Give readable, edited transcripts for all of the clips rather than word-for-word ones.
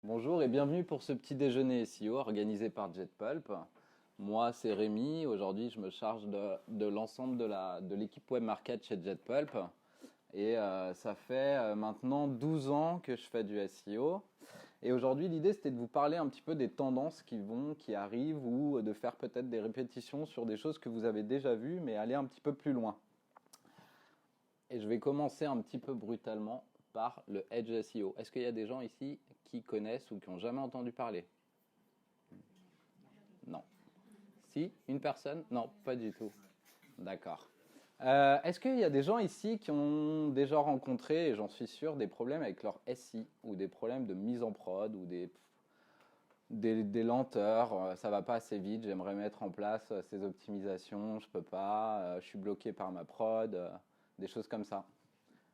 Bonjour et bienvenue pour ce petit déjeuner SEO organisé par JetPulp. Moi, c'est Rémi. Aujourd'hui, je me charge de l'ensemble de l'équipe Web Market chez JetPulp. Et ça fait maintenant 12 ans que je fais du SEO. Et aujourd'hui, l'idée, c'était de vous parler un petit peu des tendances qui arrivent ou de faire peut-être des répétitions sur des choses que vous avez déjà vues, mais aller un petit peu plus loin. Et je vais commencer un petit peu brutalement par le Edge SEO. Est-ce qu'il y a des gens ici qui connaissent ou qui n'ont jamais entendu parler? Non. Si? Une personne? Non, pas du tout. D'accord. Est-ce qu'il y a des gens ici qui ont déjà rencontré, et j'en suis sûr, des problèmes avec leur SI ou des problèmes de mise en prod ou des lenteurs, ça va pas assez vite, j'aimerais mettre en place ces optimisations, je peux pas, je suis bloqué par ma prod, des choses comme ça.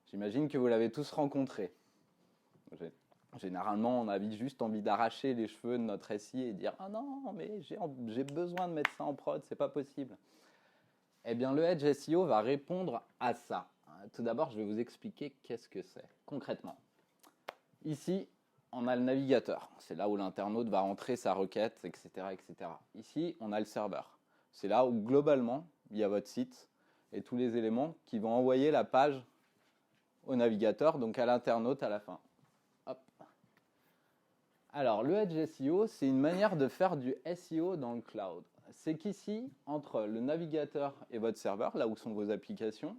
J'imagine que vous l'avez tous rencontré. Généralement, on a juste envie d'arracher les cheveux de notre SI et dire ah non, mais j'ai besoin de mettre ça en prod, c'est pas possible. Eh bien, le Edge SEO va répondre à ça. Tout d'abord, je vais vous expliquer qu'est-ce que c'est concrètement. Ici, on a le navigateur. C'est là où l'internaute va rentrer sa requête, etc., etc. Ici, on a le serveur. C'est là où globalement, il y a votre site et tous les éléments qui vont envoyer la page au navigateur, donc à l'internaute à la fin. Hop. Alors, le Edge SEO, c'est une manière de faire du SEO dans le cloud. C'est qu'ici, entre le navigateur et votre serveur, là où sont vos applications,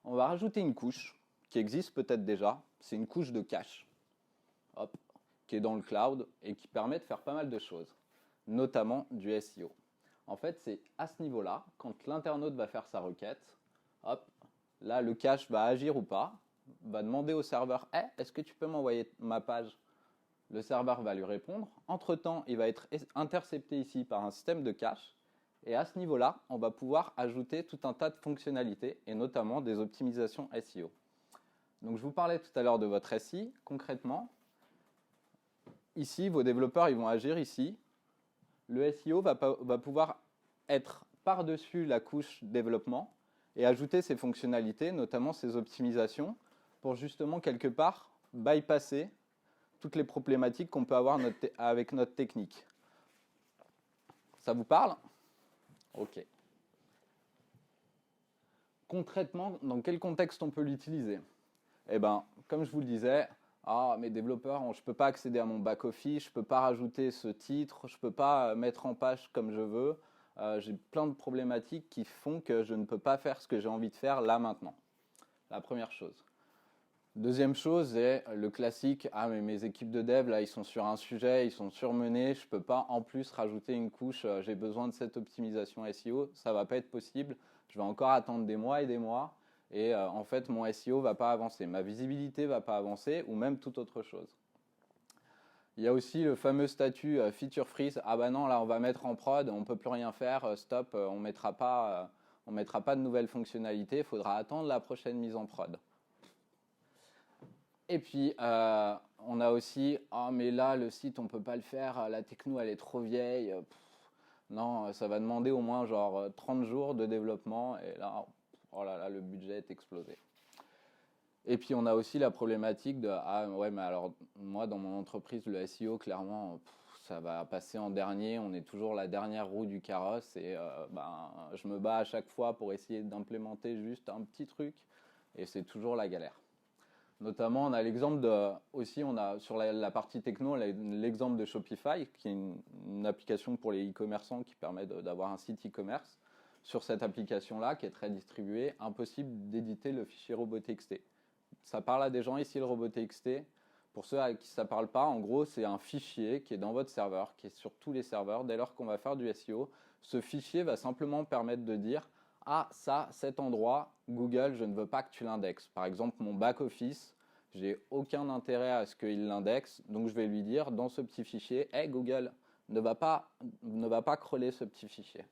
on va rajouter une couche qui existe peut-être déjà. C'est une couche de cache, hop, qui est dans le cloud et qui permet de faire pas mal de choses, notamment du SEO. En fait, c'est à ce niveau-là, quand l'internaute va faire sa requête, hop, là, le cache va agir ou pas, va demander au serveur, hey, est-ce que tu peux m'envoyer ma page? Le serveur va lui répondre. Entre-temps, il va être intercepté ici par un système de cache. Et à ce niveau-là, on va pouvoir ajouter tout un tas de fonctionnalités, et notamment des optimisations SEO. Donc je vous parlais tout à l'heure de votre SI. Concrètement, ici, vos développeurs ils vont agir ici. Le SEO va pouvoir être par-dessus la couche développement et ajouter ces fonctionnalités, notamment ces optimisations, pour justement quelque part bypasser toutes les problématiques qu'on peut avoir avec notre technique. Ça vous parle? Ok. Concrètement, dans quel contexte on peut l'utiliser? Eh bien, comme je vous le disais, mes développeurs, je ne peux pas accéder à mon back-office, je ne peux pas rajouter ce titre, je ne peux pas mettre en page comme je veux. J'ai plein de problématiques qui font que je ne peux pas faire ce que j'ai envie de faire là maintenant. La première chose. Deuxième chose est le classique, mais mes équipes de dev, là, ils sont sur un sujet, ils sont surmenés, je ne peux pas en plus rajouter une couche, j'ai besoin de cette optimisation SEO, ça ne va pas être possible, je vais encore attendre des mois et des mois, et en fait, mon SEO ne va pas avancer, ma visibilité ne va pas avancer, ou même toute autre chose. Il y a aussi le fameux statut feature freeze, ah bah non, là, on va mettre en prod, on ne peut plus rien faire, stop, on ne mettra pas de nouvelles fonctionnalités, il faudra attendre la prochaine mise en prod. Et puis, on a aussi, mais là, le site, on ne peut pas le faire, la techno, elle est trop vieille. Non, ça va demander au moins genre 30 jours de développement, et là, oh là là, le budget est explosé. Et puis, on a aussi la problématique de, ouais, mais alors, moi, dans mon entreprise, le SEO, clairement, ça va passer en dernier, on est toujours la dernière roue du carrosse, et je me bats à chaque fois pour essayer d'implémenter juste un petit truc, et c'est toujours la galère. Notamment, on a l'exemple aussi, on a sur la partie techno, l'exemple de Shopify, qui est une application pour les e-commerçants qui permet d'avoir un site e-commerce. Sur cette application-là, qui est très distribuée, impossible d'éditer le fichier robot.txt. Ça parle à des gens ici, le robot.txt. Pour ceux à qui ça ne parle pas, en gros, c'est un fichier qui est dans votre serveur, qui est sur tous les serveurs. Dès lors qu'on va faire du SEO, ce fichier va simplement permettre de dire ça, cet endroit, Google, je ne veux pas que tu l'indexes. Par exemple, mon back-office, j'ai aucun intérêt à ce qu'il l'indexe, donc je vais lui dire dans ce petit fichier, hey Google, ne va pas crawler ce petit fichier.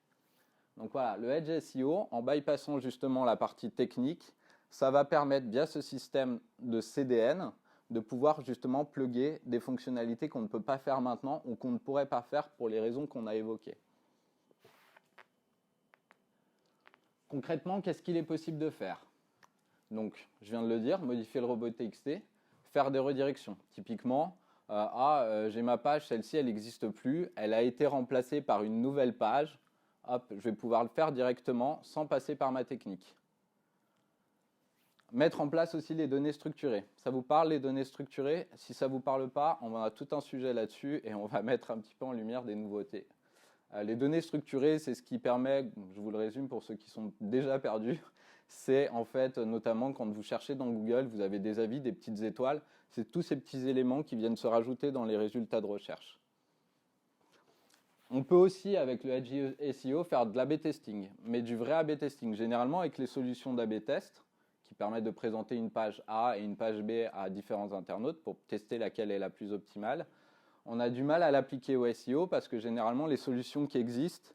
Donc voilà, le Edge SEO, en bypassant justement la partie technique, ça va permettre via ce système de CDN de pouvoir justement plugger des fonctionnalités qu'on ne peut pas faire maintenant ou qu'on ne pourrait pas faire pour les raisons qu'on a évoquées. Concrètement, qu'est-ce qu'il est possible de faire? Donc, je viens de le dire, modifier le robot.txt, faire des redirections. Typiquement, J'ai ma page, celle-ci, elle n'existe plus, elle a été remplacée par une nouvelle page. Hop, je vais pouvoir le faire directement sans passer par ma technique. Mettre en place aussi les données structurées. Ça vous parle, les données structurées? Si ça ne vous parle pas, on a tout un sujet là-dessus et on va mettre un petit peu en lumière des nouveautés. Les données structurées, c'est ce qui permet, je vous le résume pour ceux qui sont déjà perdus, c'est en fait notamment quand vous cherchez dans Google, vous avez des avis, des petites étoiles, c'est tous ces petits éléments qui viennent se rajouter dans les résultats de recherche. On peut aussi, avec le Edge SEO, faire de l'A/B testing, mais du vrai A/B testing, généralement avec les solutions d'A/B test, qui permettent de présenter une page A et une page B à différents internautes pour tester laquelle est la plus optimale. On a du mal à l'appliquer au SEO parce que généralement, les solutions qui existent,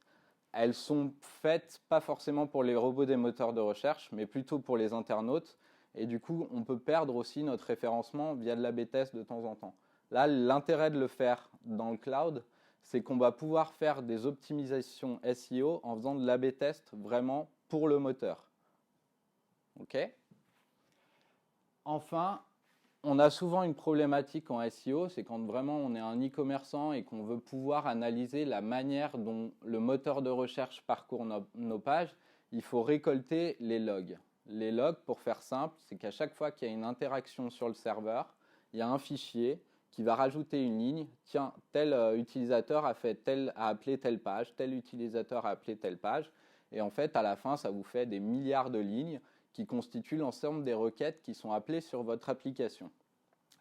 elles sont faites pas forcément pour les robots des moteurs de recherche, mais plutôt pour les internautes. Et du coup, on peut perdre aussi notre référencement via de l'A/B test de temps en temps. Là, l'intérêt de le faire dans le cloud, c'est qu'on va pouvoir faire des optimisations SEO en faisant de l'A/B test vraiment pour le moteur. OK ? Enfin, on a souvent une problématique en SEO, c'est quand vraiment on est un e-commerçant et qu'on veut pouvoir analyser la manière dont le moteur de recherche parcourt nos pages, il faut récolter les logs. Les logs, pour faire simple, c'est qu'à chaque fois qu'il y a une interaction sur le serveur, il y a un fichier qui va rajouter une ligne. Tiens, tel utilisateur a appelé telle page, tel utilisateur a appelé telle page. Et en fait, à la fin, ça vous fait des milliards de lignes qui constituent l'ensemble des requêtes qui sont appelées sur votre application.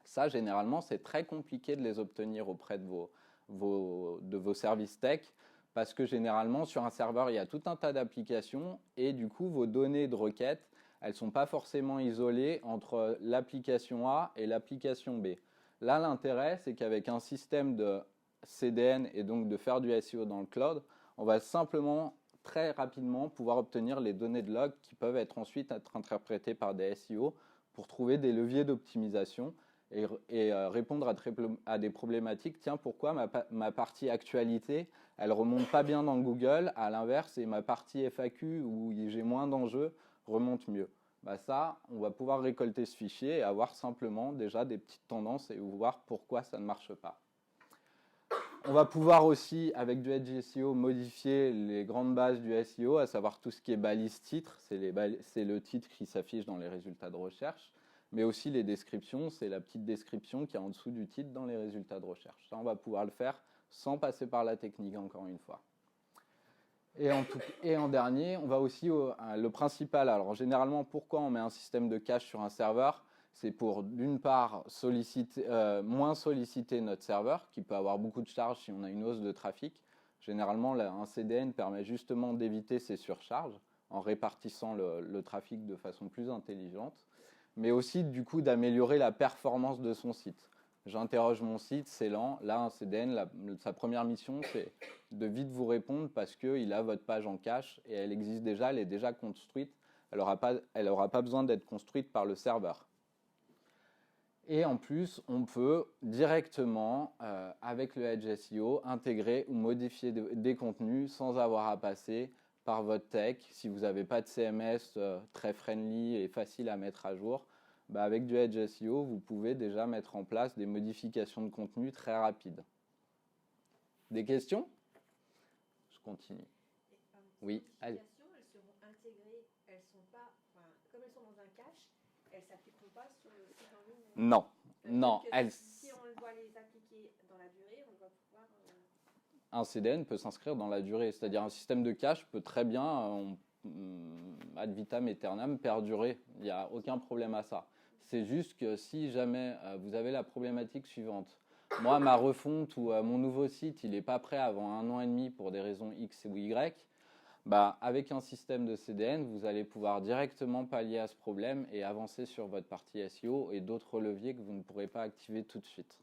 Ça, généralement, c'est très compliqué de les obtenir auprès de vos services tech parce que généralement, sur un serveur, il y a tout un tas d'applications et du coup, vos données de requête, elles ne sont pas forcément isolées entre l'application A et l'application B. Là, l'intérêt, c'est qu'avec un système de CDN et donc de faire du SEO dans le cloud, on va simplement très rapidement pouvoir obtenir les données de log qui peuvent ensuite être interprétées par des SEO pour trouver des leviers d'optimisation et répondre à des problématiques. Tiens, pourquoi ma partie actualité, elle ne remonte pas bien dans Google, à l'inverse, et ma partie FAQ où j'ai moins d'enjeux remonte mieux. Ça, on va pouvoir récolter ce fichier et avoir simplement déjà des petites tendances et voir pourquoi ça ne marche pas. On va pouvoir aussi, avec du Edge SEO, modifier les grandes bases du SEO, à savoir tout ce qui est balise titre, c'est le titre qui s'affiche dans les résultats de recherche, mais aussi les descriptions, c'est la petite description qui est en dessous du titre dans les résultats de recherche. Ça, on va pouvoir le faire sans passer par la technique, encore une fois. Et en dernier, on va aussi le principal. Alors généralement, pourquoi on met un système de cache sur un serveur? C'est pour, d'une part, moins solliciter notre serveur, qui peut avoir beaucoup de charges si on a une hausse de trafic. Généralement, un CDN permet justement d'éviter ces surcharges en répartissant le trafic de façon plus intelligente, mais aussi du coup d'améliorer la performance de son site. J'interroge mon site, c'est lent. Là, un CDN, sa première mission, c'est de vite vous répondre parce qu'il a votre page en cache et elle existe déjà, elle est déjà construite. Elle n'aura pas besoin d'être construite par le serveur. Et en plus, on peut directement, avec le Edge SEO, intégrer ou modifier des contenus sans avoir à passer par votre tech. Si vous n'avez pas de CMS très friendly et facile à mettre à jour, avec du Edge SEO, vous pouvez déjà mettre en place des modifications de contenu très rapides. Des questions? Je continue. Oui, allez. Elles seront intégrées, elles sont pas, comme elles sont dans un cache, elles ne s'appliqueront pas sur le site en ligne. Non, non. Si on doit les appliquer dans la durée, on va pouvoir. Un CDN peut s'inscrire dans la durée, c'est-à-dire un système de cache peut très bien, ad vitam aeternam, perdurer. Il n'y a aucun problème à ça. C'est juste que si jamais vous avez la problématique suivante, moi, ma refonte ou mon nouveau site, il n'est pas prêt avant 1 an et demi pour des raisons X ou Y, avec un système de CDN, vous allez pouvoir directement pallier à ce problème et avancer sur votre partie SEO et d'autres leviers que vous ne pourrez pas activer tout de suite.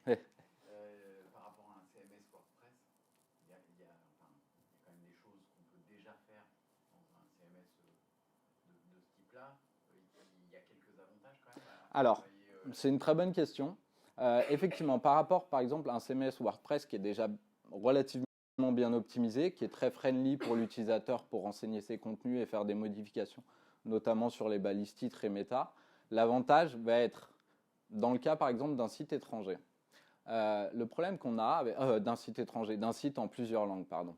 Par rapport à un CMS WordPress, il y a quand même des choses qu'on peut déjà faire dans un CMS de ce type-là. Il y a quelques avantages quand même. Alors, c'est une très bonne question. Effectivement, par rapport, par exemple, à un CMS WordPress qui est déjà relativement bien optimisé, qui est très friendly pour l'utilisateur pour renseigner ses contenus et faire des modifications, notamment sur les balises titres et méta, l'avantage va être dans le cas par exemple d'un site étranger. Le problème qu'on a d'un site étranger, d'un site en plusieurs langues, pardon.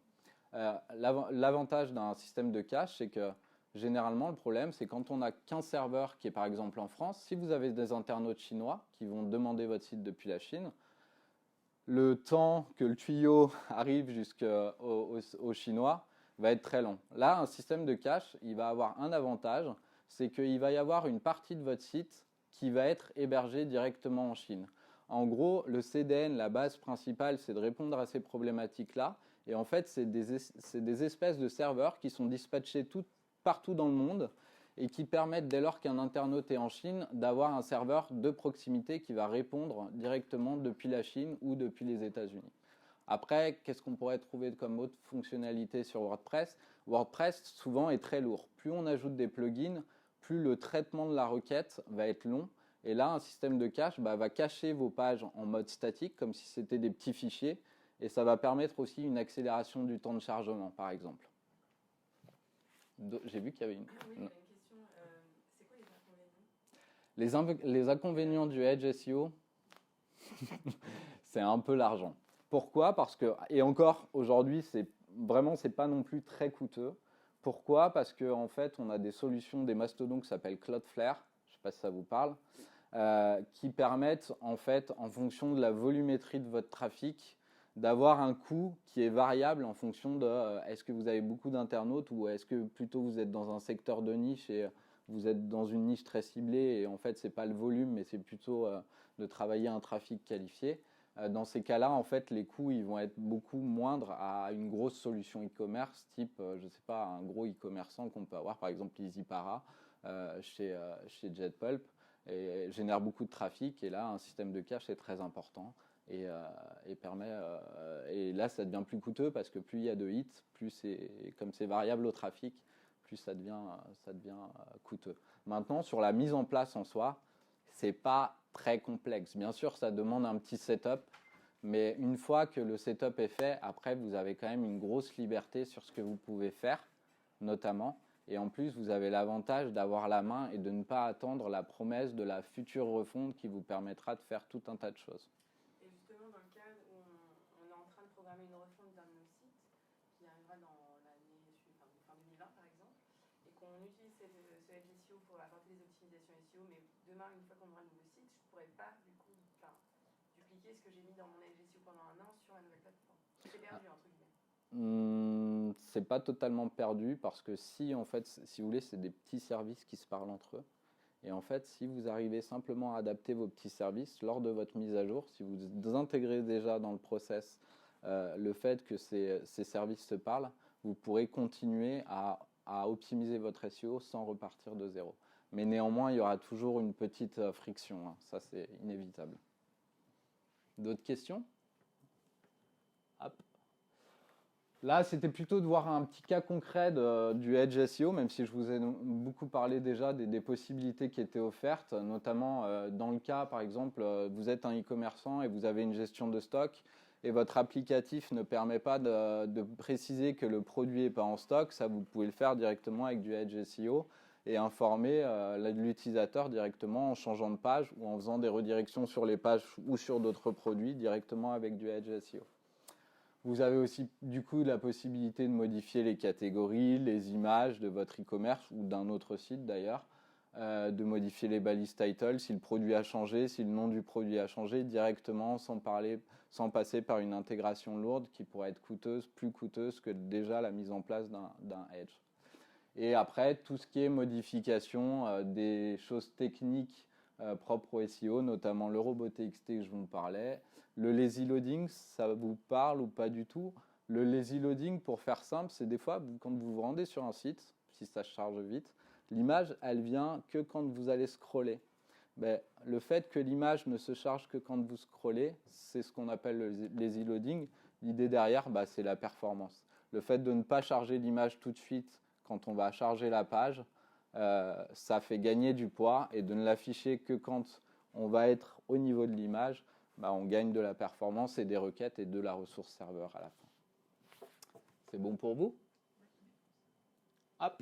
L'avantage d'un système de cache, c'est que généralement le problème, c'est quand on n'a qu'un serveur qui est par exemple en France, si vous avez des internautes chinois qui vont demander votre site depuis la Chine, le temps que le tuyau arrive jusqu'aux Chinois va être très long. Là, un système de cache, il va avoir un avantage, c'est qu'il va y avoir une partie de votre site qui va être hébergée directement en Chine. En gros, le CDN, la base principale, c'est de répondre à ces problématiques-là. Et en fait, c'est des espèces de serveurs qui sont dispatchés partout dans le monde et qui permettent, dès lors qu'un internaute est en Chine, d'avoir un serveur de proximité qui va répondre directement depuis la Chine ou depuis les États-Unis. Après, qu'est-ce qu'on pourrait trouver comme autre fonctionnalité sur WordPress ? WordPress, souvent, est très lourd. Plus on ajoute des plugins, plus le traitement de la requête va être long. Et là, un système de cache va cacher vos pages en mode statique, comme si c'était des petits fichiers. Et ça va permettre aussi une accélération du temps de chargement, par exemple. J'ai vu qu'il y avait une... Oui, il y a une question. C'est quoi les inconvénients ? Les inconvénients du Edge SEO, c'est un peu l'argent. Pourquoi ? Parce que, et encore aujourd'hui, c'est pas non plus très coûteux. Pourquoi ? Parce qu'en fait, on a des solutions, des mastodontes qui s'appellent Cloudflare, je ne sais pas si ça vous parle, qui permettent en fait, en fonction de la volumétrie de votre trafic, d'avoir un coût qui est variable en fonction de est-ce que vous avez beaucoup d'internautes ou est-ce que plutôt vous êtes dans un secteur de niche et vous êtes dans une niche très ciblée et en fait c'est pas le volume mais c'est plutôt de travailler un trafic qualifié. Dans ces cas-là, en fait, les coûts ils vont être beaucoup moindres à une grosse solution e-commerce type, je sais pas, un gros e-commerçant qu'on peut avoir, par exemple EasyPara chez Jetpulp et génère beaucoup de trafic et là un système de cache est très important. Et permet et là ça devient plus coûteux parce que plus il y a de hits, plus comme c'est variable au trafic, plus ça devient coûteux. Maintenant sur la mise en place en soi, c'est pas très complexe. Bien sûr, ça demande un petit setup, mais une fois que le setup est fait, après vous avez quand même une grosse liberté sur ce que vous pouvez faire, notamment. Et en plus, vous avez l'avantage d'avoir la main et de ne pas attendre la promesse de la future refonte qui vous permettra de faire tout un tas de choses. Et justement, dans le cas où on est en train de programmer une refonte d'un de nos sites, qui arrivera dans l'année fin 2020 par exemple, et qu'on utilise ce Edge SEO pour apporter des optimisations SEO, mais demain, une fois qu'on aura un nouveau site, je ne pourrais pas du coup dupliquer ce que j'ai mis dans mon Edge SEO pendant un an sur la nouvelle plateforme. C'est perdu entre guillemets. C'est pas totalement perdu parce que si vous voulez, c'est des petits services qui se parlent entre eux. Et en fait, si vous arrivez simplement à adapter vos petits services lors de votre mise à jour, si vous intégrez déjà dans le process le fait que ces services se parlent, vous pourrez continuer à optimiser votre SEO sans repartir de zéro. Mais néanmoins, il y aura toujours une petite friction, hein. Ça c'est inévitable. D'autres questions ? Hop. Là, c'était plutôt de voir un petit cas concret du Edge SEO, même si je vous ai beaucoup parlé déjà des possibilités qui étaient offertes, notamment dans le cas, par exemple, vous êtes un e-commerçant et vous avez une gestion de stock et votre applicatif ne permet pas de préciser que le produit n'est pas en stock. Ça, vous pouvez le faire directement avec du Edge SEO et informer l'utilisateur directement en changeant de page ou en faisant des redirections sur les pages ou sur d'autres produits directement avec du Edge SEO. Vous avez aussi du coup la possibilité de modifier les catégories, les images de votre e-commerce ou d'un autre site d'ailleurs, de modifier les balises title si le produit a changé, si le nom du produit a changé directement sans passer par une intégration lourde qui pourrait être plus coûteuse que déjà la mise en place d'un Edge. Et après, tout ce qui est modification des choses techniques propres au SEO, notamment le robot.txt que je vous parlais. Le lazy loading, ça vous parle ou pas du tout? Le lazy loading, pour faire simple, c'est des fois, quand vous vous rendez sur un site, si ça charge vite, l'image, elle vient que quand vous allez scroller. Ben, le fait que l'image ne se charge que quand vous scrollez, c'est ce qu'on appelle le lazy loading. L'idée derrière, c'est la performance. Le fait de ne pas charger l'image tout de suite quand on va charger la page, ça fait gagner du poids et de ne l'afficher que quand on va être au niveau de l'image, on gagne de la performance et des requêtes et de la ressource serveur à la fin. C'est bon pour vous? Hop.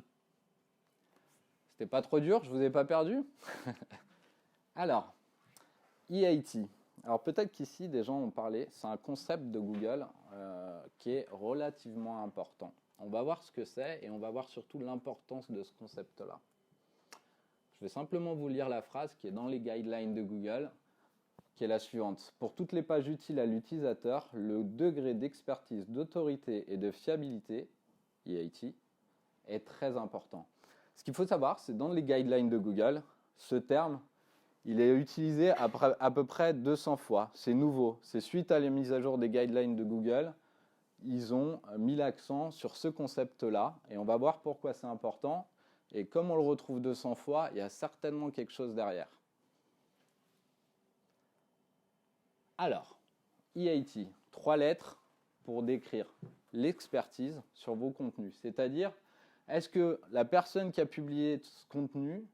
C'était pas trop dur, je vous ai pas perdu? Alors, EIT. Alors peut-être qu'ici des gens ont parlé, c'est un concept de Google qui est relativement important. On va voir ce que c'est et on va voir surtout l'importance de ce concept-là. Je vais simplement vous lire la phrase qui est dans les guidelines de Google, qui est la suivante. Pour toutes les pages utiles à l'utilisateur, le degré d'expertise, d'autorité et de fiabilité, EIT, est très important. Ce qu'il faut savoir, c'est dans les guidelines de Google, ce terme, il est utilisé à peu près 200 fois. C'est nouveau. C'est suite à la mise à jour des guidelines de Google, ils ont mis l'accent sur ce concept-là. Et on va voir pourquoi c'est important. Et comme on le retrouve 200 fois, il y a certainement quelque chose derrière. Alors, EIT, 3 lettres pour décrire l'expertise sur vos contenus. C'est-à-dire, est-ce que la personne qui a publié ce contenu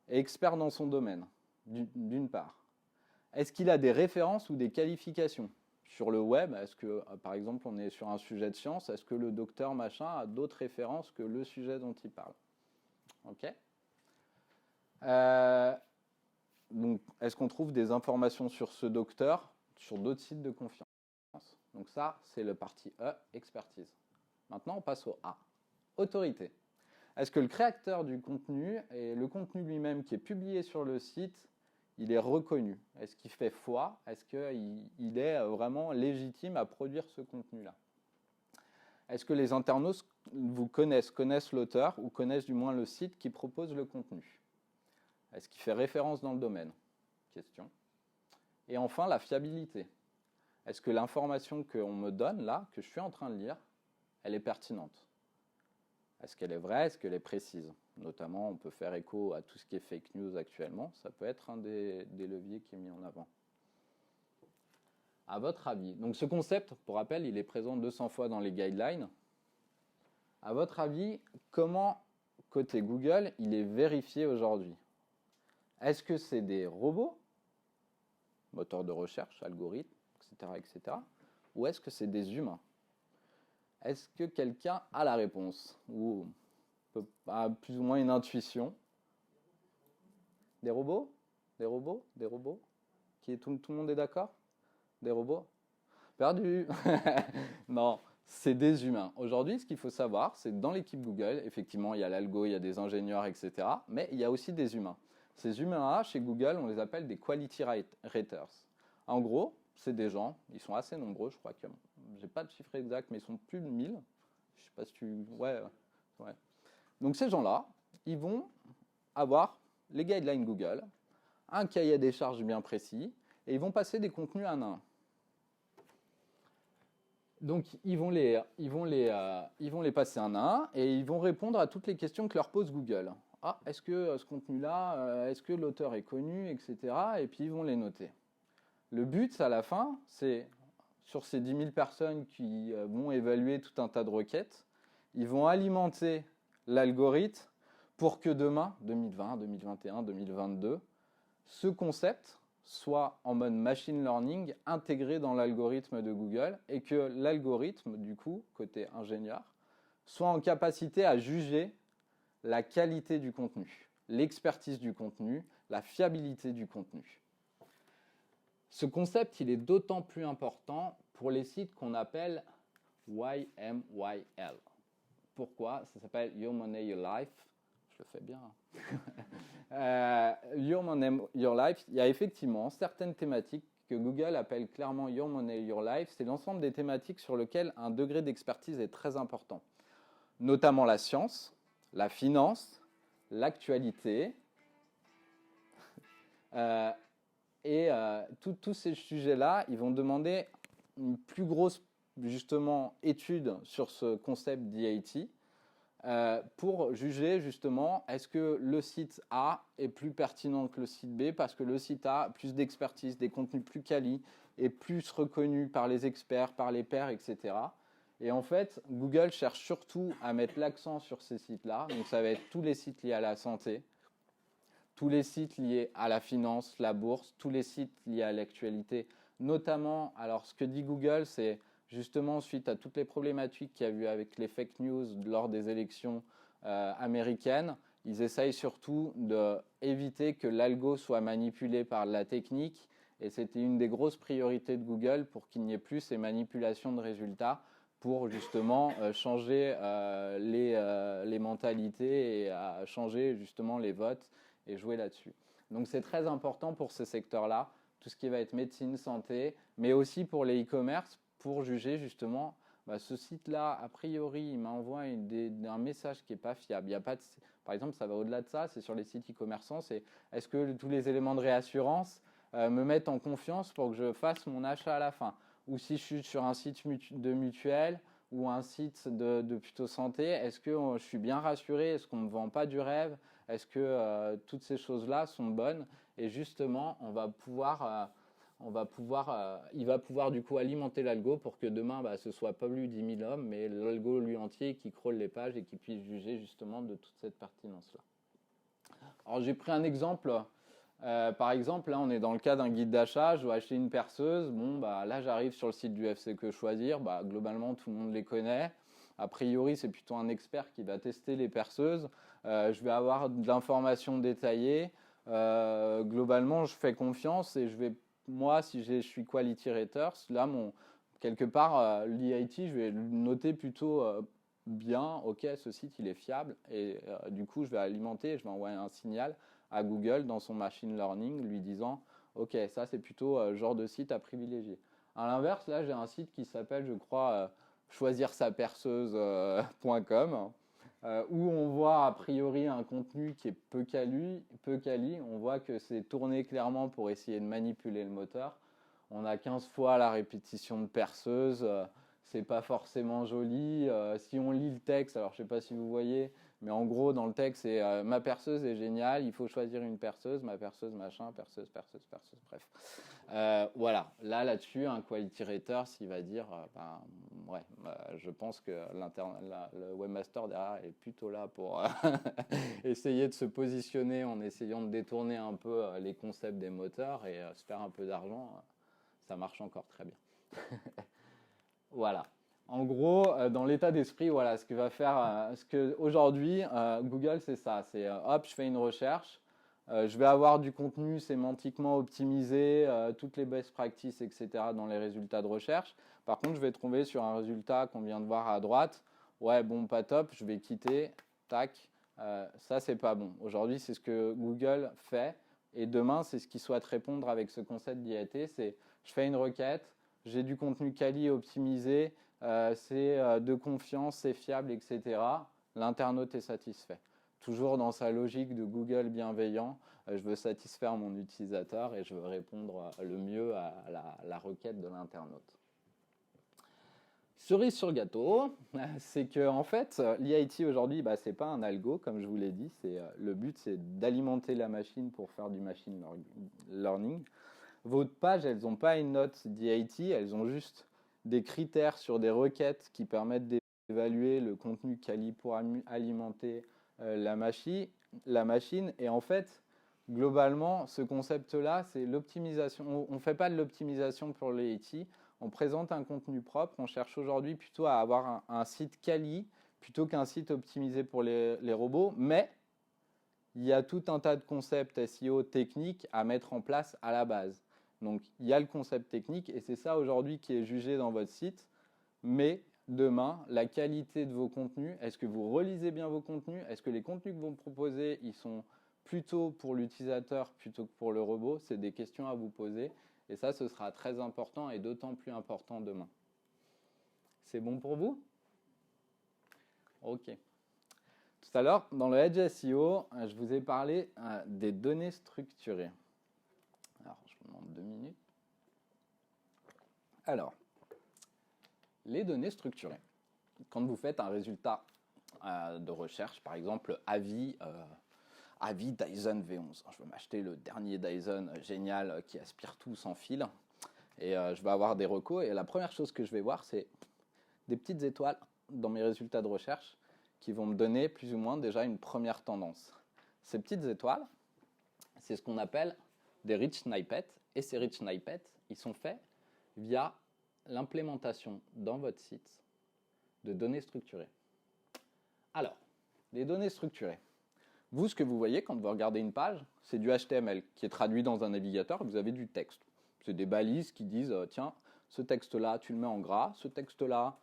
est expert dans son domaine, d'une part. Est-ce qu'il a des références ou des qualifications sur le web? Est-ce que, par exemple, on est sur un sujet de science, est-ce que le docteur machin a d'autres références que le sujet dont il parle? Ok. Donc, est-ce qu'on trouve des informations sur ce docteur sur d'autres sites de confiance? Donc ça, c'est le parti E, expertise. Maintenant, on passe au A, autorité. Est-ce que le créateur du contenu et le contenu lui-même qui est publié sur le site, il est reconnu? Est-ce qu'il fait foi? Est-ce qu'il est vraiment légitime à produire ce contenu-là? Est-ce que les internautes vous connaissent l'auteur ou connaissent du moins le site qui propose le contenu? Est-ce qu'il fait référence dans le domaine? Question. Et enfin, la fiabilité. Est-ce que l'information qu'on me donne là, que je suis en train de lire, elle est pertinente? Est-ce qu'elle est vraie? Est-ce qu'elle est précise? Notamment, on peut faire écho à tout ce qui est fake news actuellement. Ça peut être un des leviers qui est mis en avant. À votre avis, donc ce concept, pour rappel, il est présent 200 fois dans les guidelines. À votre avis, comment, côté Google, il est vérifié aujourd'hui? Est-ce que c'est des robots, moteurs de recherche, algorithmes, etc. Ou est-ce que c'est des humains? Est-ce que quelqu'un a la réponse? Ou a plus ou moins une intuition? Des robots? Des robots? Des robots? Tout le monde est d'accord? Des robots? Perdu. Non, c'est des humains. Aujourd'hui, ce qu'il faut savoir, c'est que dans l'équipe Google, effectivement, il y a l'algo, il y a des ingénieurs, etc. Mais il y a aussi des humains. Ces humains-là, chez Google, on les appelle des quality raters. En gros, c'est des gens, ils sont assez nombreux, je crois que j'ai pas de chiffre exact, mais ils sont plus de 1000. Je sais pas si tu... Ouais. Donc ces gens-là, ils vont avoir les guidelines Google, un cahier des charges bien précis, et ils vont passer des contenus un à un. Donc ils vont les passer un à un, et ils vont répondre à toutes les questions que leur pose Google. Ah, est-ce que ce contenu-là, est-ce que l'auteur est connu, etc. Et puis ils vont les noter. Le but, à la fin, c'est, sur ces 10 000 personnes qui vont évaluer tout un tas de requêtes, ils vont alimenter l'algorithme pour que demain, 2020, 2021, 2022, ce concept soit en mode machine learning intégré dans l'algorithme de Google et que l'algorithme, du coup, côté ingénieur, soit en capacité à juger la qualité du contenu, l'expertise du contenu, la fiabilité du contenu. Ce concept, il est d'autant plus important pour les sites qu'on appelle YMYL. Pourquoi? Ça s'appelle Your Money, Your Life. Je le fais bien. Your Money, Your Life, il y a effectivement certaines thématiques que Google appelle clairement Your Money, Your Life. C'est l'ensemble des thématiques sur lesquelles un degré d'expertise est très important. Notamment la science, la finance, l'actualité, et tous ces sujets-là, ils vont demander une plus grosse, justement, étude sur ce concept d'EIT pour juger, justement, est-ce que le site A est plus pertinent que le site B parce que le site A a plus d'expertise, des contenus plus quali et plus reconnus par les experts, par les pairs, etc. Et en fait, Google cherche surtout à mettre l'accent sur ces sites-là. Donc ça va être tous les sites liés à la santé, tous les sites liés à la finance, la bourse, tous les sites liés à l'actualité. Notamment, alors ce que dit Google, c'est justement suite à toutes les problématiques qu'il y a eu avec les fake news lors des élections américaines, ils essayent surtout d'éviter que l'algo soit manipulé par la technique Et c'était une des grosses priorités de Google pour qu'il n'y ait plus ces manipulations de résultats pour justement changer les mentalités et changer justement les votes et jouer là-dessus. Donc c'est très important pour ce secteur-là, tout ce qui va être médecine, santé, mais aussi pour les e-commerce, pour juger justement, ce site-là, a priori, il m'envoie un message qui n'est pas fiable. Il y a pas de, par exemple, ça va au-delà de ça, c'est sur les sites e-commerçants, c'est est-ce que tous les éléments de réassurance me mettent en confiance pour que je fasse mon achat à la fin. Ou si je suis sur un site de mutuelle ou un site de plutôt santé, est-ce que je suis bien rassuré? Est-ce qu'on ne me vend pas du rêve? Est-ce que toutes ces choses-là sont bonnes? Et justement, il va pouvoir du coup alimenter l'algo pour que demain, ce soit pas lui 10 000 hommes, mais l'algo lui entier qui crawl les pages et qui puisse juger justement de toute cette pertinence-là. Alors j'ai pris un exemple. Par exemple, là, on est dans le cas d'un guide d'achat. Je dois acheter une perceuse. Bon, là, j'arrive sur le site du FC Que Choisir. Globalement, tout le monde les connaît. A priori, c'est plutôt un expert qui va tester les perceuses. Je vais avoir de l'information détaillée. Globalement, je fais confiance et moi, si je suis quality rater, là, quelque part, l'EIT, je vais le noter plutôt bien. Ok, ce site, il est fiable. Et du coup, je vais alimenter, je vais envoyer un signal à Google dans son machine learning lui disant ok, ça c'est plutôt le genre de site à privilégier. À l'inverse, là j'ai un site qui s'appelle, je crois, choisirsaperceuse.com où on voit a priori un contenu qui est peu quali. On voit que c'est tourné clairement pour essayer de manipuler le moteur. On a 15 fois la répétition de perceuse, c'est pas forcément joli. Si on lit le texte, alors je sais pas si vous voyez, mais en gros, dans le texte, c'est ma perceuse est géniale, il faut choisir une perceuse, ma perceuse, machin, perceuse, bref. Voilà, là-dessus, un quality rater, s'il va dire, je pense que le webmaster derrière est plutôt là pour essayer de se positionner en essayant de détourner un peu les concepts des moteurs et se faire un peu d'argent. Ça marche encore très bien. Voilà. En gros, dans l'état d'esprit, voilà, ce que va faire, aujourd'hui, Google, c'est ça. C'est hop, je fais une recherche, je vais avoir du contenu sémantiquement optimisé, toutes les best practices, etc. dans les résultats de recherche. Par contre, je vais tomber sur un résultat qu'on vient de voir à droite. Ouais, bon, pas top, je vais quitter. Tac, ça, c'est pas bon. Aujourd'hui, c'est ce que Google fait. Et demain, c'est ce qu'il souhaite répondre avec ce concept d'IAT. C'est je fais une requête, j'ai du contenu quali optimisé, c'est de confiance, c'est fiable, etc. L'internaute est satisfait. Toujours dans sa logique de Google bienveillant, je veux satisfaire mon utilisateur et je veux répondre le mieux à la requête de l'internaute. Cerise sur le gâteau, c'est que en fait, l'IIT aujourd'hui, c'est pas un algo, comme je vous l'ai dit. Le but, c'est d'alimenter la machine pour faire du machine learning. Vos pages, elles n'ont pas une note d'IIT, elles ont juste des critères sur des requêtes qui permettent d'évaluer le contenu quali pour alimenter la machine. Et en fait, globalement, ce concept-là, c'est l'optimisation. On ne fait pas de l'optimisation pour l'IIT. On présente un contenu propre. On cherche aujourd'hui plutôt à avoir un site quali plutôt qu'un site optimisé pour les robots. Mais il y a tout un tas de concepts SEO techniques à mettre en place à la base. Donc, il y a le concept technique et c'est ça aujourd'hui qui est jugé dans votre site. Mais demain, la qualité de vos contenus, est-ce que vous relisez bien vos contenus? Est-ce que les contenus que vous me proposez, ils sont plutôt pour l'utilisateur plutôt que pour le robot? C'est des questions à vous poser. Et ça, ce sera très important et d'autant plus important demain. C'est bon pour vous? Ok. Tout à l'heure, dans le Edge SEO, je vous ai parlé des données structurées. Alors, je vous demande 2 minutes. Alors, les données structurées. Quand vous faites un résultat de recherche, par exemple, avis Dyson V11. Je veux m'acheter le dernier Dyson génial qui aspire tout sans fil. Et je vais avoir des recos. Et la première chose que je vais voir, c'est des petites étoiles dans mes résultats de recherche qui vont me donner plus ou moins déjà une première tendance. Ces petites étoiles, c'est ce qu'on appelle des rich snippets. Et ces rich snippets, ils sont faits via l'implémentation dans votre site de données structurées. Alors, les données structurées. Vous, ce que vous voyez quand vous regardez une page, c'est du HTML qui est traduit dans un navigateur. Vous avez du texte. C'est des balises qui disent, tiens, ce texte-là, tu le mets en gras, ce texte-là,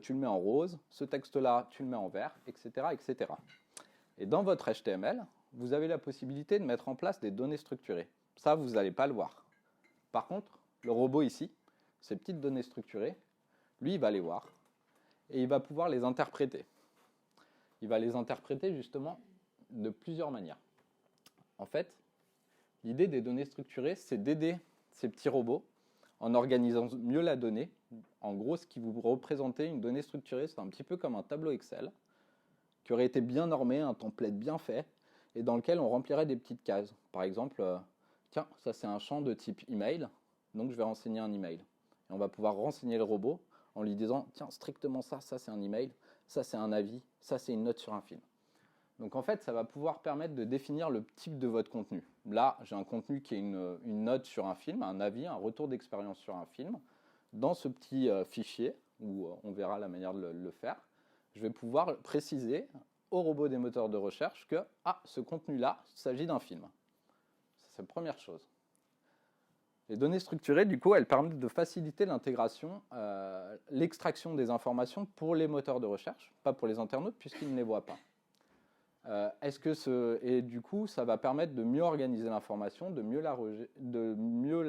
tu le mets en rose, ce texte-là, tu le mets en vert, etc., etc. Et dans votre HTML, vous avez la possibilité de mettre en place des données structurées. Ça, vous n'allez pas le voir. Par contre, le robot ici, ces petites données structurées, lui, il va les voir et il va pouvoir les interpréter. Il va les interpréter justement de plusieurs manières. En fait, l'idée des données structurées, c'est d'aider ces petits robots en organisant mieux la donnée. En gros, ce qui vous représentez une donnée structurée, c'est un petit peu comme un tableau Excel qui aurait été bien normé, un template bien fait, et dans lequel on remplirait des petites cases. Par exemple, tiens, ça c'est un champ de type email, donc je vais renseigner un email. Et on va pouvoir renseigner le robot en lui disant, tiens, strictement ça c'est un email, ça c'est un avis, ça c'est une note sur un film. Donc en fait, ça va pouvoir permettre de définir le type de votre contenu. Là, j'ai un contenu qui est une note sur un film, un avis, un retour d'expérience sur un film. Dans ce petit fichier, où on verra la manière de le faire, je vais pouvoir préciser au robot des moteurs de recherche que ce contenu-là, il s'agit d'un film. C'est la première chose. Les données structurées, du coup, elles permettent de faciliter l'intégration, l'extraction des informations pour les moteurs de recherche, pas pour les internautes, puisqu'ils ne les voient pas. Et du coup, ça va permettre de mieux organiser l'information, de mieux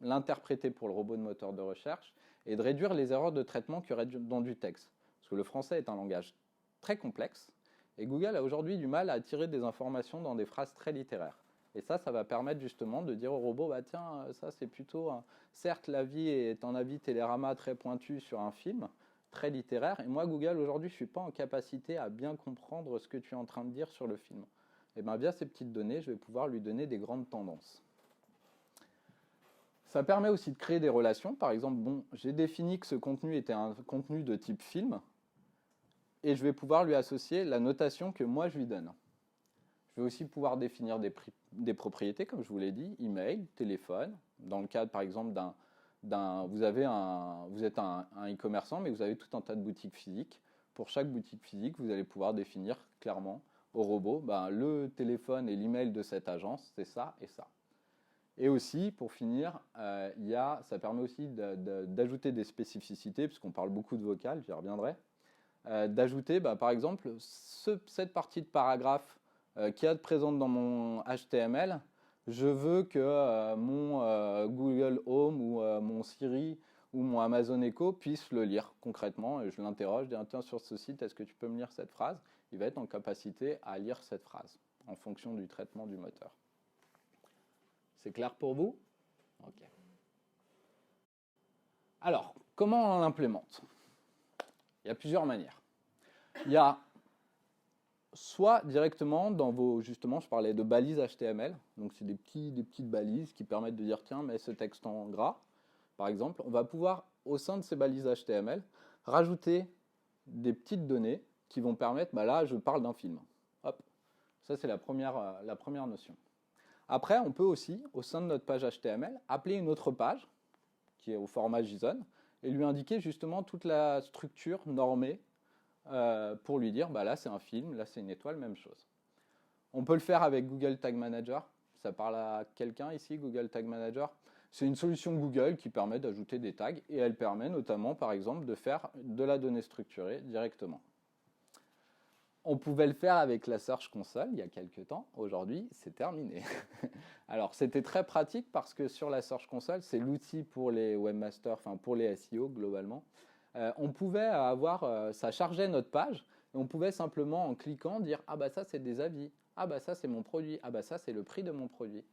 l'interpréter pour le robot de moteur de recherche et de réduire les erreurs de traitement qu'il y aurait dans du texte. Parce que le français est un langage très complexe et Google a aujourd'hui du mal à attirer des informations dans des phrases très littéraires. Et ça va permettre justement de dire au robot, bah tiens, ça c'est plutôt, certes l'avis est un avis Télérama très pointu sur un film, très littéraire, et moi Google aujourd'hui je ne suis pas en capacité à bien comprendre ce que tu es en train de dire sur le film. Et bien via ces petites données, je vais pouvoir lui donner des grandes tendances. Ça permet aussi de créer des relations. Par exemple, j'ai défini que ce contenu était un contenu de type film, et je vais pouvoir lui associer la notation que moi je lui donne. Je vais aussi pouvoir définir des propriétés, comme je vous l'ai dit, email, téléphone. Dans le cadre, par exemple, vous êtes un e-commerçant, mais vous avez tout un tas de boutiques physiques. Pour chaque boutique physique, vous allez pouvoir définir clairement au robot le téléphone et l'email de cette agence, c'est ça et ça. Et aussi, pour finir, ça permet aussi d'ajouter des spécificités, puisqu'on parle beaucoup de vocal, j'y reviendrai. D'ajouter, par exemple, cette partie de paragraphe qui est présente dans mon HTML, je veux que mon Google Home ou mon Siri ou mon Amazon Echo puisse le lire concrètement. Et je l'interroge, je dis tiens, sur ce site, est-ce que tu peux me lire cette phrase? Il va être en capacité à lire cette phrase en fonction du traitement du moteur. C'est clair pour vous? Ok. Alors, comment on l'implémente? Il y a plusieurs manières. Il y a soit directement dans justement, je parlais de balises HTML, donc c'est des petites balises qui permettent de dire tiens, mets ce texte en gras, par exemple. On va pouvoir, au sein de ces balises HTML, rajouter des petites données qui vont permettre, là, je parle d'un film. Hop, ça c'est la première notion. Après, on peut aussi, au sein de notre page HTML, appeler une autre page, qui est au format JSON, et lui indiquer justement toute la structure normée pour lui dire, là c'est un film, là c'est une étoile, même chose. On peut le faire avec Google Tag Manager. Ça parle à quelqu'un ici, Google Tag Manager. C'est une solution Google qui permet d'ajouter des tags, et elle permet notamment, par exemple, de faire de la donnée structurée directement. On pouvait le faire avec la Search Console il y a quelques temps. Aujourd'hui, c'est terminé. Alors, c'était très pratique parce que sur la Search Console, c'est l'outil pour les webmasters, enfin pour les SEO globalement. On pouvait avoir, ça chargeait notre page, et on pouvait simplement en cliquant dire ça c'est des avis, ça c'est mon produit, ça c'est le prix de mon produit.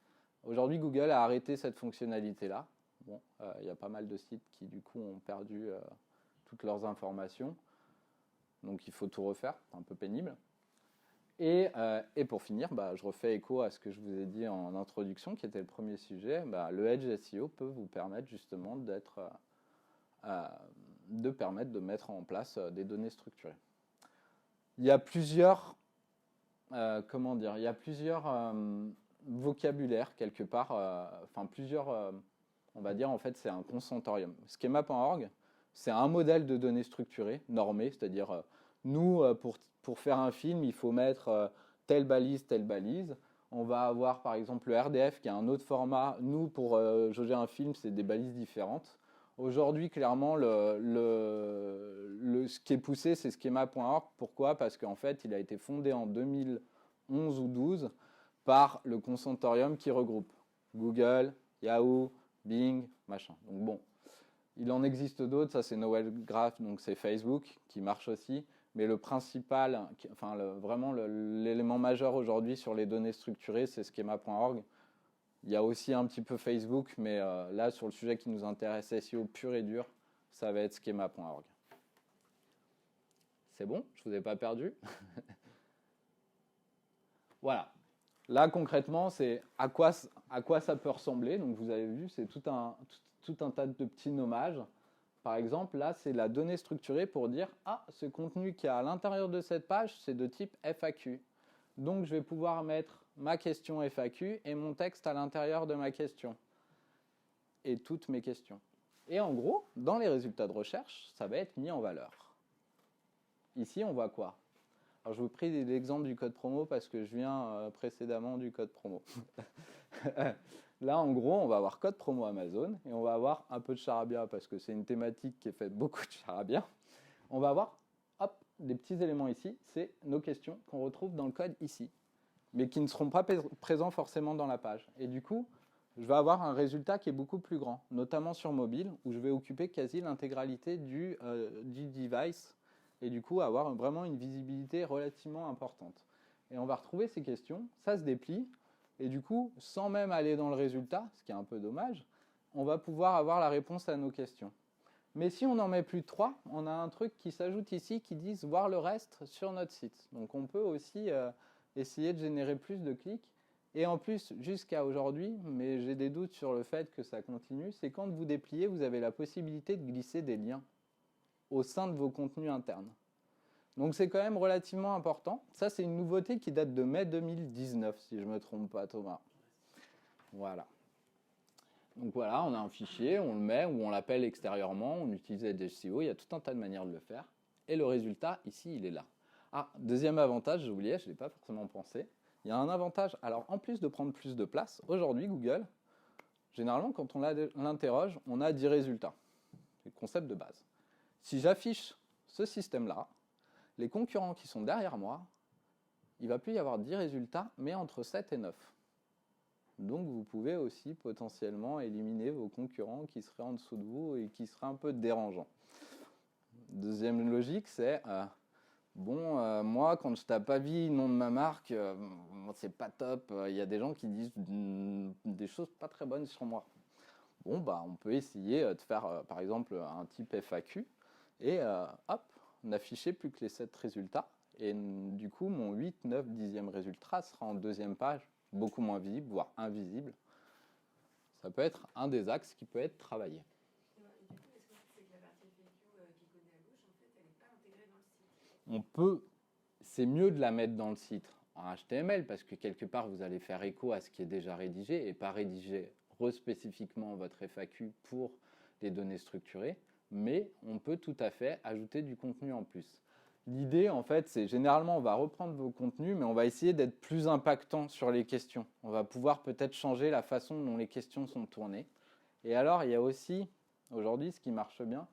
Aujourd'hui, Google a arrêté cette fonctionnalité-là. Bon, il y a pas mal de sites qui du coup ont perdu toutes leurs informations. Donc il faut tout refaire, c'est un peu pénible. Et pour finir, je refais écho à ce que je vous ai dit en introduction, qui était le premier sujet. Le Edge SEO peut vous permettre justement de mettre en place des données structurées. Il y a plusieurs, vocabulaires quelque part, on va dire en fait c'est un consentorium. Schema.org, c'est un modèle de données structurées, normé, c'est-à-dire nous, pour faire un film, il faut mettre telle balise, telle balise. On va avoir par exemple le RDF qui est un autre format. Nous, pour jauger un film, c'est des balises différentes. Aujourd'hui, clairement, ce qui est poussé, c'est schema.org. Pourquoi? Parce qu'en fait, il a été fondé en 2011 ou 12 par le consortium qui regroupe Google, Yahoo, Bing, machin. Donc bon, il en existe d'autres. Ça, c'est Noel Graph, donc c'est Facebook qui marche aussi. Mais le principal, enfin vraiment l'élément majeur aujourd'hui sur les données structurées, c'est schema.org. Il y a aussi un petit peu Facebook, mais là, sur le sujet qui nous intéresse, SEO pur et dur, ça va être schema.org. C'est bon? Je ne vous ai pas perdu? Voilà. Là, concrètement, c'est à quoi ça peut ressembler. Donc, vous avez vu, c'est tout un tas de petits nommages. Par exemple, là, c'est la donnée structurée pour dire « Ah, ce contenu qui est à l'intérieur de cette page, c'est de type FAQ. » Donc, je vais pouvoir mettre ma question FAQ et mon texte à l'intérieur de ma question. Et toutes mes questions. Et en gros, dans les résultats de recherche, ça va être mis en valeur. Ici, on voit quoi? Alors, je vous prie l'exemple du code promo parce que je viens précédemment du code promo. Là, en gros, on va avoir code promo Amazon et on va avoir un peu de charabia parce que c'est une thématique qui est faite beaucoup de charabia. On va avoir, hop, des petits éléments ici. C'est nos questions qu'on retrouve dans le code ici, mais qui ne seront pas présents forcément dans la page. Et du coup, je vais avoir un résultat qui est beaucoup plus grand, notamment sur mobile, où je vais occuper quasi l'intégralité du device et du coup avoir vraiment une visibilité relativement importante. Et on va retrouver ces questions, ça se déplie. Et du coup, sans même aller dans le résultat, ce qui est un peu dommage, on va pouvoir avoir la réponse à nos questions. Mais si on en met plus de 3, on a un truc qui s'ajoute ici qui dit voir le reste sur notre site. Donc on peut aussi essayer de générer plus de clics. Et en plus, jusqu'à aujourd'hui, mais j'ai des doutes sur le fait que ça continue, c'est quand vous dépliez, vous avez la possibilité de glisser des liens au sein de vos contenus internes. Donc c'est quand même relativement important. Ça, c'est une nouveauté qui date de mai 2019, si je ne me trompe pas, Thomas. Voilà. Donc voilà, on a un fichier, on le met ou on l'appelle extérieurement, on utilise SEO, il y a tout un tas de manières de le faire. Et le résultat, ici, il est là. Ah, deuxième avantage, j'oubliais, je ne l'ai pas forcément pensé. Il y a un avantage, alors en plus de prendre plus de place, aujourd'hui, Google, généralement, quand on l'interroge, on a 10 résultats. C'est le concept de base. Si j'affiche ce système-là, les concurrents qui sont derrière moi, il ne va plus y avoir 10 résultats, mais entre 7 et 9. Donc vous pouvez aussi potentiellement éliminer vos concurrents qui seraient en dessous de vous et qui seraient un peu dérangeants. Deuxième logique, c'est moi, quand je tape avis, nom de ma marque, c'est pas top. Il y a des gens qui disent des choses pas très bonnes sur moi. Bon, on peut essayer de faire, par exemple, un type FAQ et hop, n'afficher plus que les 7 résultats. Et du coup, mon 8, 9, 10e résultat sera en deuxième page, beaucoup moins visible, voire invisible. Ça peut être un des axes qui peut être travaillé. Et du coup, est-ce que c'est que la partie FAQ qui connaît à gauche, en fait, elle n'est pas intégrée dans le site? C'est mieux de la mettre dans le site en HTML parce que quelque part, vous allez faire écho à ce qui est déjà rédigé et pas rédiger spécifiquement votre FAQ pour les données structurées. Mais on peut tout à fait ajouter du contenu en plus. L'idée, en fait, c'est généralement, on va reprendre vos contenus, mais on va essayer d'être plus impactant sur les questions. On va pouvoir peut-être changer la façon dont les questions sont tournées. Et alors, il y a aussi, aujourd'hui, ce qui marche bien,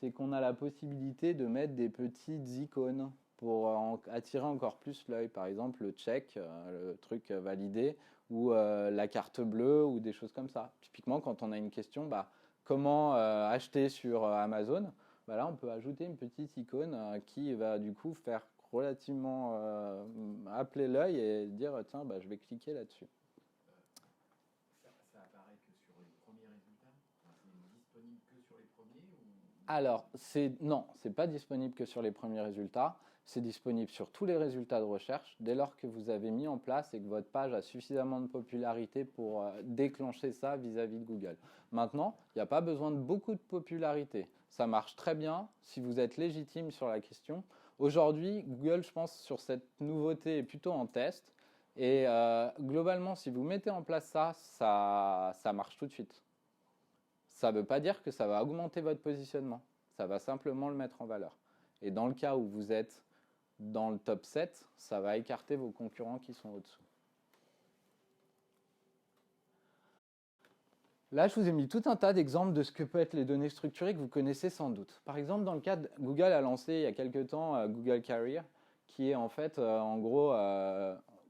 c'est qu'on a la possibilité de mettre des petites icônes pour attirer encore plus l'œil. Par exemple, le check, le truc validé, ou la carte bleue, ou des choses comme ça. Typiquement, quand on a une question, comment acheter sur Amazon, là, on peut ajouter une petite icône qui va du coup faire relativement appeler l'œil et dire tiens, je vais cliquer là-dessus. Ça apparaît que sur les premiers résultats? C'est disponible que sur les premiers ou... Alors, non, c'est pas disponible que sur les premiers résultats. C'est disponible sur tous les résultats de recherche dès lors que vous avez mis en place et que votre page a suffisamment de popularité pour déclencher ça vis-à-vis de Google. Maintenant, il n'y a pas besoin de beaucoup de popularité. Ça marche très bien si vous êtes légitime sur la question. Aujourd'hui, Google, je pense, sur cette nouveauté est plutôt en test. Et globalement, si vous mettez en place ça marche tout de suite. Ça ne veut pas dire que ça va augmenter votre positionnement. Ça va simplement le mettre en valeur. Et dans le cas où vous êtes dans le top 7, ça va écarter vos concurrents qui sont au-dessous. Là, je vous ai mis tout un tas d'exemples de ce que peuvent être les données structurées que vous connaissez sans doute. Par exemple, dans le cadre, Google a lancé il y a quelques temps Google Career, qui est en fait, en gros,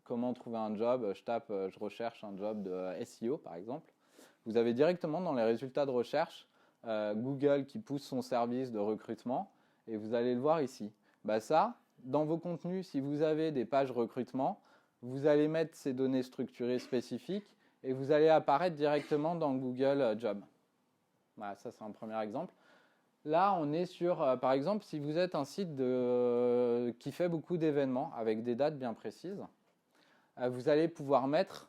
comment trouver un job. Je recherche un job de SEO, par exemple. Vous avez directement dans les résultats de recherche Google qui pousse son service de recrutement, et vous allez le voir ici. Bah ça, dans vos contenus, si vous avez des pages recrutement, vous allez mettre ces données structurées spécifiques et vous allez apparaître directement dans Google Job. Voilà, ça c'est un premier exemple. Là, on est sur, par exemple, si vous êtes un site qui fait beaucoup d'événements avec des dates bien précises, vous allez pouvoir mettre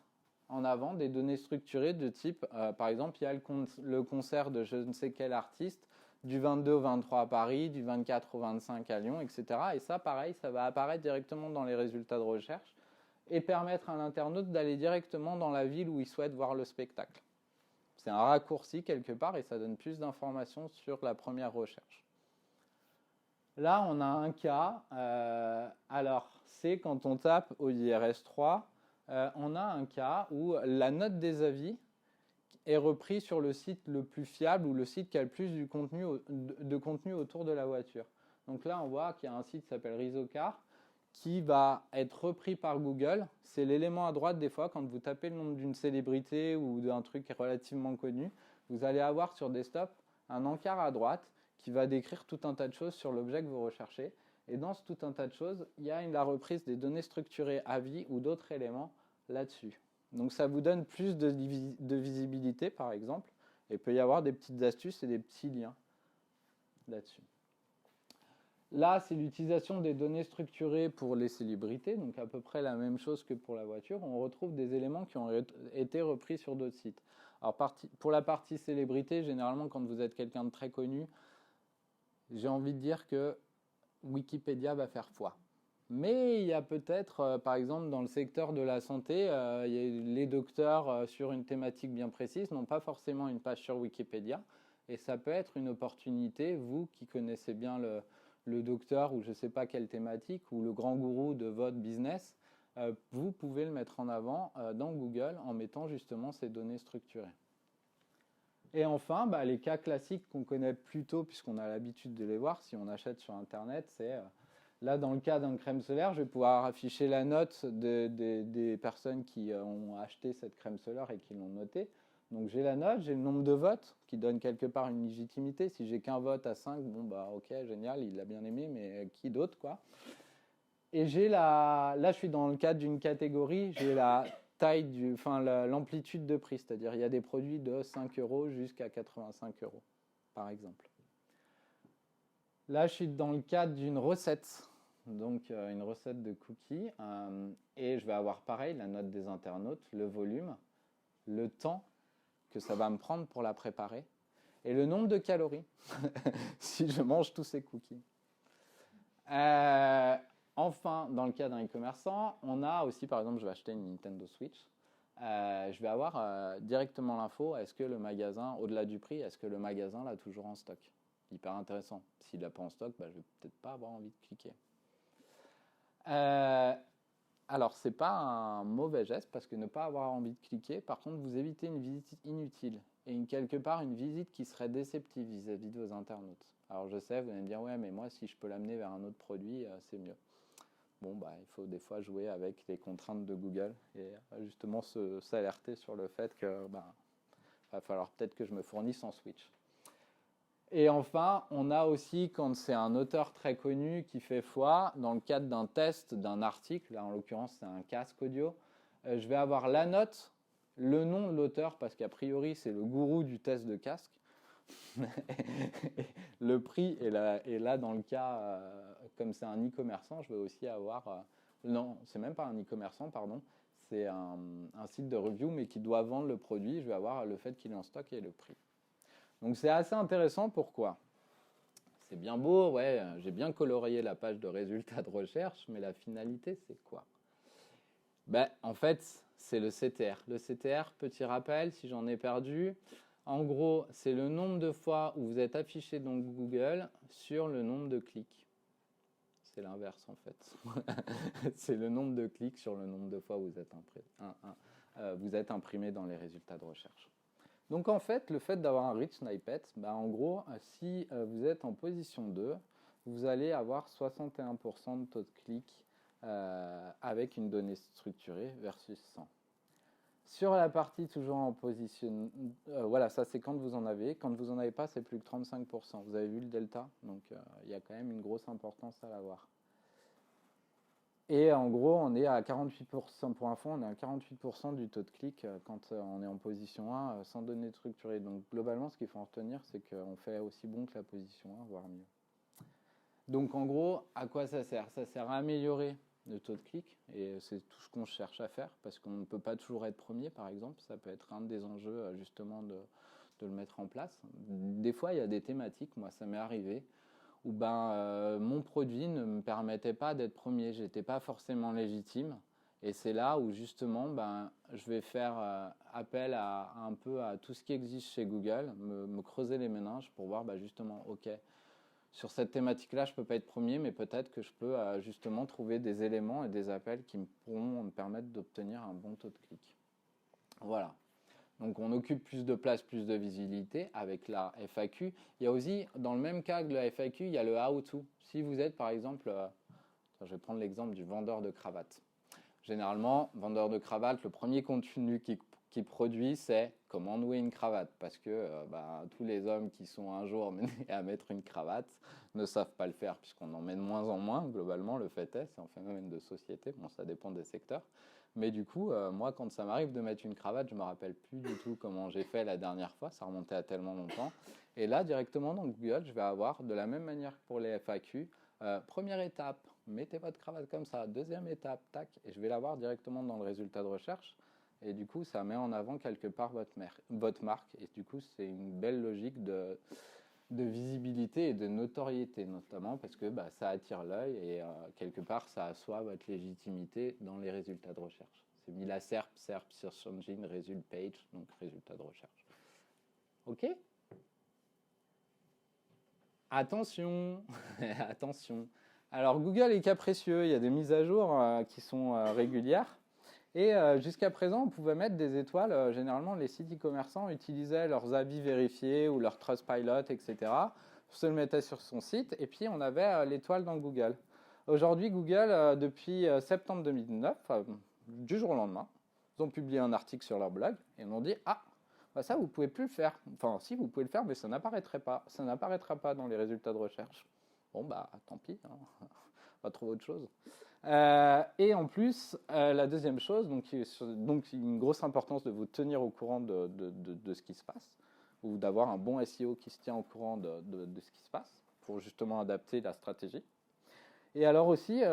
en avant des données structurées de type, par exemple, il y a le concert de je ne sais quel artiste du 22 au 23 à Paris, du 24 au 25 à Lyon, etc. Et ça, pareil, ça va apparaître directement dans les résultats de recherche et permettre à l'internaute d'aller directement dans la ville où il souhaite voir le spectacle. C'est un raccourci quelque part et ça donne plus d'informations sur la première recherche. Là, on a un cas. Alors, c'est quand on tape OIRS 3, on a un cas où la note des avis est reprise sur le site le plus fiable ou le site qui a le plus de contenu autour de la voiture. Donc là, on voit qu'il y a un site qui s'appelle Rizocar qui va être repris par Google. C'est l'élément à droite des fois, quand vous tapez le nom d'une célébrité ou d'un truc relativement connu, vous allez avoir sur desktop un encart à droite qui va décrire tout un tas de choses sur l'objet que vous recherchez. Et dans ce tout un tas de choses, il y a la reprise des données structurées avis ou d'autres éléments là-dessus. Donc ça vous donne plus de visibilité, par exemple, et il peut y avoir des petites astuces et des petits liens là-dessus. Là, c'est l'utilisation des données structurées pour les célébrités, donc à peu près la même chose que pour la voiture. On retrouve des éléments qui ont été repris sur d'autres sites. Alors, pour la partie célébrité, généralement, quand vous êtes quelqu'un de très connu, j'ai envie de dire que Wikipédia va faire foi. Mais il y a peut-être, par exemple, dans le secteur de la santé, les docteurs sur une thématique bien précise n'ont pas forcément une page sur Wikipédia. Et ça peut être une opportunité, vous qui connaissez bien le docteur ou je ne sais pas quelle thématique, ou le grand gourou de votre business, vous pouvez le mettre en avant dans Google en mettant justement ces données structurées. Et enfin, les cas classiques qu'on connaît plutôt, puisqu'on a l'habitude de les voir si on achète sur Internet, c'est là dans le cas d'un crème solaire, je vais pouvoir afficher la note des personnes qui ont acheté cette crème solaire et qui l'ont notée. Donc j'ai la note, j'ai le nombre de votes qui donne quelque part une légitimité. Si j'ai qu'un vote à 5, bon bah ok, génial, il l'a bien aimé, mais qui d'autre quoi. Et j'ai là je suis dans le cadre d'une catégorie, j'ai la taille l'amplitude de prix, c'est-à-dire il y a des produits de 5 € jusqu'à 85 € par exemple. Là je suis dans le cadre d'une recette, donc une recette de cookies, et je vais avoir pareil la note des internautes, le volume, le temps que ça va me prendre pour la préparer et le nombre de calories si je mange tous ces cookies. Enfin, dans le cas d'un e-commerçant, on a aussi, par exemple, je vais acheter une Nintendo Switch. Je vais avoir directement l'info, est-ce que le magasin, au-delà du prix, est-ce que le magasin l'a toujours en stock? Hyper intéressant. S'il l'a pas en stock, je vais peut-être pas avoir envie de cliquer. Alors, ce n'est pas un mauvais geste parce que ne pas avoir envie de cliquer, par contre, vous évitez une visite inutile et quelque part une visite qui serait déceptive vis-à-vis de vos internautes. Alors, je sais, vous allez me dire, ouais, mais moi, si je peux l'amener vers un autre produit, c'est mieux. Bon, il faut des fois jouer avec les contraintes de Google et justement s'alerter sur le fait que va falloir peut-être que je me fournisse en Switch. Et enfin, on a aussi, quand c'est un auteur très connu qui fait foi, dans le cadre d'un test d'un article, là en l'occurrence c'est un casque audio, je vais avoir la note, le nom de l'auteur, parce qu'a priori c'est le gourou du test de casque. Le prix est là dans le cas, comme c'est un e-commerçant, je vais aussi avoir... non, c'est même pas un e-commerçant, pardon, c'est un site de review, mais qui doit vendre le produit, je vais avoir le fait qu'il est en stock et le prix. Donc c'est assez intéressant, pourquoi? C'est bien beau, ouais, j'ai bien colorié la page de résultats de recherche, mais la finalité c'est quoi? En fait, c'est le CTR. Le CTR, petit rappel, si j'en ai perdu, en gros, c'est le nombre de fois où vous êtes affiché dans Google sur le nombre de clics. C'est l'inverse en fait. C'est le nombre de clics sur le nombre de fois où vous êtes imprimé dans les résultats de recherche. Donc en fait, le fait d'avoir un rich snippet, bah, en gros, si vous êtes en position 2, vous allez avoir 61% de taux de clic avec une donnée structurée versus 100. Sur la partie toujours en position, voilà, ça c'est quand vous en avez. Quand vous en avez pas, c'est plus que 35%. Vous avez vu le delta, donc il y a quand même une grosse importance à l'avoir. Et en gros, on est à 48%, pour info, on est à 48% du taux de clic quand on est en position 1 sans données structurées. Donc globalement, ce qu'il faut en retenir, c'est qu'on fait aussi bon que la position 1, voire mieux. Donc en gros, à quoi ça sert? Ça sert à améliorer le taux de clic, et c'est tout ce qu'on cherche à faire, parce qu'on ne peut pas toujours être premier, par exemple. Ça peut être un des enjeux, justement, de le mettre en place. Des fois, il y a des thématiques, moi ça m'est arrivé, où mon produit ne me permettait pas d'être premier, j'étais pas forcément légitime, et c'est là où justement je vais faire appel un peu à tout ce qui existe chez Google, me creuser les méninges pour voir justement, ok, sur cette thématique-là, je ne peux pas être premier, mais peut-être que je peux justement trouver des éléments et des appels qui pourront me permettre d'obtenir un bon taux de clic. Voilà. Donc on occupe plus de place, plus de visibilité avec la FAQ. Il y a aussi, dans le même cas que la FAQ, il y a le how-to. Si vous êtes par exemple, je vais prendre l'exemple du vendeur de cravates. Généralement, vendeur de cravates, le premier contenu qu'il produit, c'est comment nouer une cravate. Parce que tous les hommes qui sont un jour menés à mettre une cravate ne savent pas le faire, puisqu'on en met de moins en moins. Globalement, le fait est, c'est un phénomène de société. Bon, ça dépend des secteurs. Mais du coup, moi, quand ça m'arrive de mettre une cravate, je ne me rappelle plus du tout comment j'ai fait la dernière fois. Ça remontait à tellement longtemps. Et là, directement dans Google, je vais avoir, de la même manière que pour les FAQ, première étape, mettez votre cravate comme ça. Deuxième étape, tac, et je vais l'avoir directement dans le résultat de recherche. Et du coup, ça met en avant quelque part votre marque. Et du coup, c'est une belle logique de visibilité et de notoriété, notamment parce que ça attire l'œil et quelque part, ça assoit votre légitimité dans les résultats de recherche. C'est mis la SERP, Search Engine Result Page, donc résultats de recherche. OK ? Attention, attention. Alors Google est capricieux, il y a des mises à jour qui sont régulières. Et jusqu'à présent, on pouvait mettre des étoiles. Généralement, les sites e-commerçants utilisaient leurs avis vérifiés ou leur Trustpilot, etc. Se le mettaient sur son site et puis on avait l'étoile dans Google. Aujourd'hui, Google, depuis septembre 2009, du jour au lendemain, ils ont publié un article sur leur blog et ils ont dit « Ah, ça, vous ne pouvez plus le faire. Enfin, si, vous pouvez le faire, mais ça n'apparaîtrait pas. Ça n'apparaîtra pas dans les résultats de recherche. » Bon, tant pis, hein. On va trouver autre chose. Et en plus, la deuxième chose, donc une grosse importance de vous tenir au courant de ce qui se passe, ou d'avoir un bon SEO qui se tient au courant de ce qui se passe, pour justement adapter la stratégie. Et alors aussi,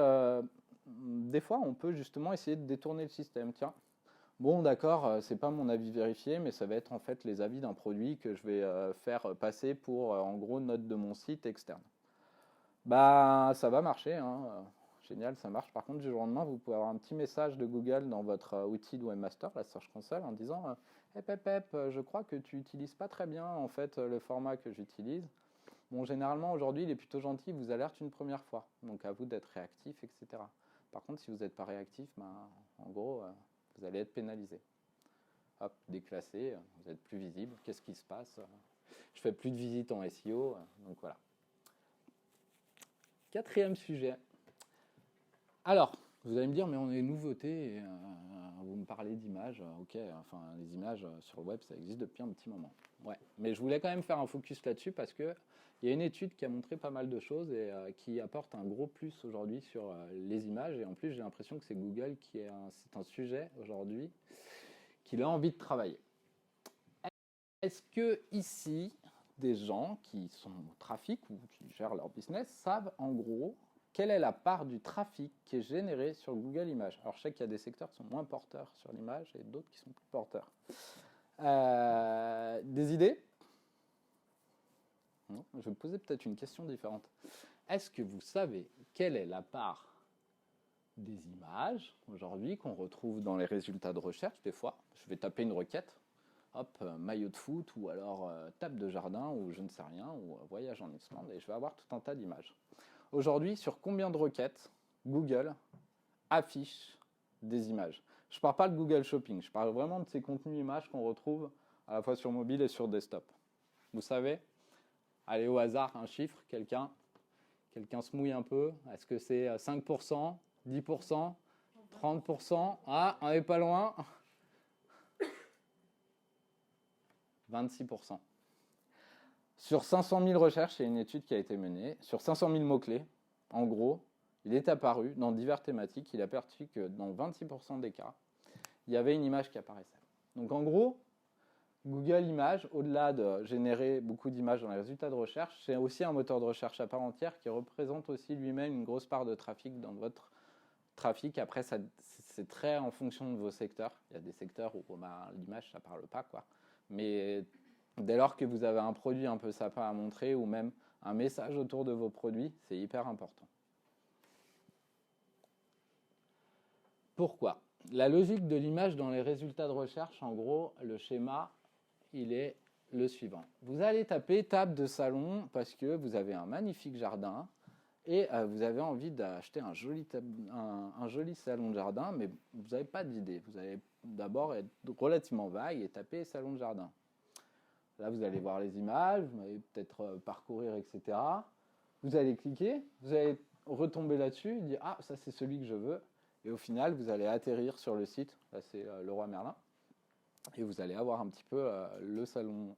des fois, on peut justement essayer de détourner le système. Tiens, bon d'accord, c'est pas mon avis vérifié, mais ça va être en fait les avis d'un produit que je vais faire passer pour, en gros, note de mon site externe. Ça va marcher, hein. Génial, ça marche. Par contre, du jour au lendemain, vous pouvez avoir un petit message de Google dans votre outil de Webmaster, la Search Console, en disant je crois que tu n'utilises pas très bien en fait le format que j'utilise. Bon, généralement, aujourd'hui, il est plutôt gentil, il vous alerte une première fois. Donc, à vous d'être réactif, etc. Par contre, si vous n'êtes pas réactif, en gros, vous allez être pénalisé. Hop, déclassé, vous êtes plus visible. Qu'est-ce qui se passe? Je fais plus de visites en SEO, donc voilà. Quatrième sujet. Alors, vous allez me dire, mais on est nouveauté, et, vous me parlez d'images, ok, enfin les images sur le web, ça existe depuis un petit moment. Ouais, mais je voulais quand même faire un focus là-dessus parce qu'il y a une étude qui a montré pas mal de choses et qui apporte un gros plus aujourd'hui sur les images. Et en plus, j'ai l'impression que c'est Google c'est un sujet aujourd'hui qu'il a envie de travailler. Est-ce que ici, des gens qui sont au trafic ou qui gèrent leur business savent en gros quelle est la part du trafic qui est généré sur Google Images? Alors je sais qu'il y a des secteurs qui sont moins porteurs sur l'image et d'autres qui sont plus porteurs. Des idées? Non, je vais vous poser peut-être une question différente. Est-ce que vous savez quelle est la part des images aujourd'hui qu'on retrouve dans les résultats de recherche? Des fois, je vais taper une requête. Hop, maillot de foot, ou alors table de jardin, ou je ne sais rien, ou voyage en Islande, et je vais avoir tout un tas d'images. Aujourd'hui, sur combien de requêtes Google affiche des images? Je ne parle pas de Google Shopping, je parle vraiment de ces contenus images qu'on retrouve à la fois sur mobile et sur desktop. Vous savez? Allez, au hasard, un chiffre, quelqu'un se mouille un peu. Est-ce que c'est 5%, 10%, 30%? Ah, on n'est pas loin. 26%. Sur 500 000 recherches, il y a une étude qui a été menée. Sur 500 000 mots-clés, en gros, il est apparu dans diverses thématiques, il a aperçu que dans 26% des cas, il y avait une image qui apparaissait. Donc en gros, Google Images, au-delà de générer beaucoup d'images dans les résultats de recherche, c'est aussi un moteur de recherche à part entière qui représente aussi lui-même une grosse part de trafic dans votre trafic. Après, c'est très en fonction de vos secteurs. Il y a des secteurs où l'image, ça ne parle pas, quoi. Mais dès lors que vous avez un produit un peu sympa à montrer ou même un message autour de vos produits, c'est hyper important. Pourquoi? La logique de l'image dans les résultats de recherche, en gros, le schéma, il est le suivant. Vous allez taper table de salon parce que vous avez un magnifique jardin et vous avez envie d'acheter un joli salon de jardin, mais vous n'avez pas d'idée. Vous allez d'abord être relativement vague et taper salon de jardin. Là, vous allez voir les images, vous allez peut-être parcourir, etc. Vous allez cliquer, vous allez retomber là-dessus et dire « Ah, ça c'est celui que je veux ». Et au final, vous allez atterrir sur le site, là c'est Leroy Merlin, et vous allez avoir un petit peu le salon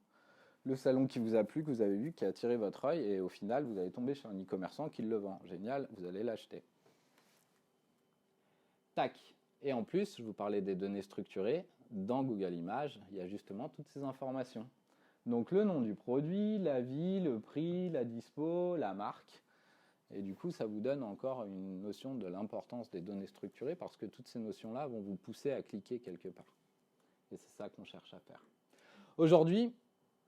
qui vous a plu, que vous avez vu, qui a attiré votre œil, et au final, vous allez tomber sur un e-commerçant qui le vend. Génial, vous allez l'acheter. Tac. Et en plus, je vous parlais des données structurées, dans Google Images, il y a justement toutes ces informations. Donc le nom du produit, la ville, le prix, la dispo, la marque. Et du coup, ça vous donne encore une notion de l'importance des données structurées parce que toutes ces notions-là vont vous pousser à cliquer quelque part. Et c'est ça qu'on cherche à faire. Aujourd'hui,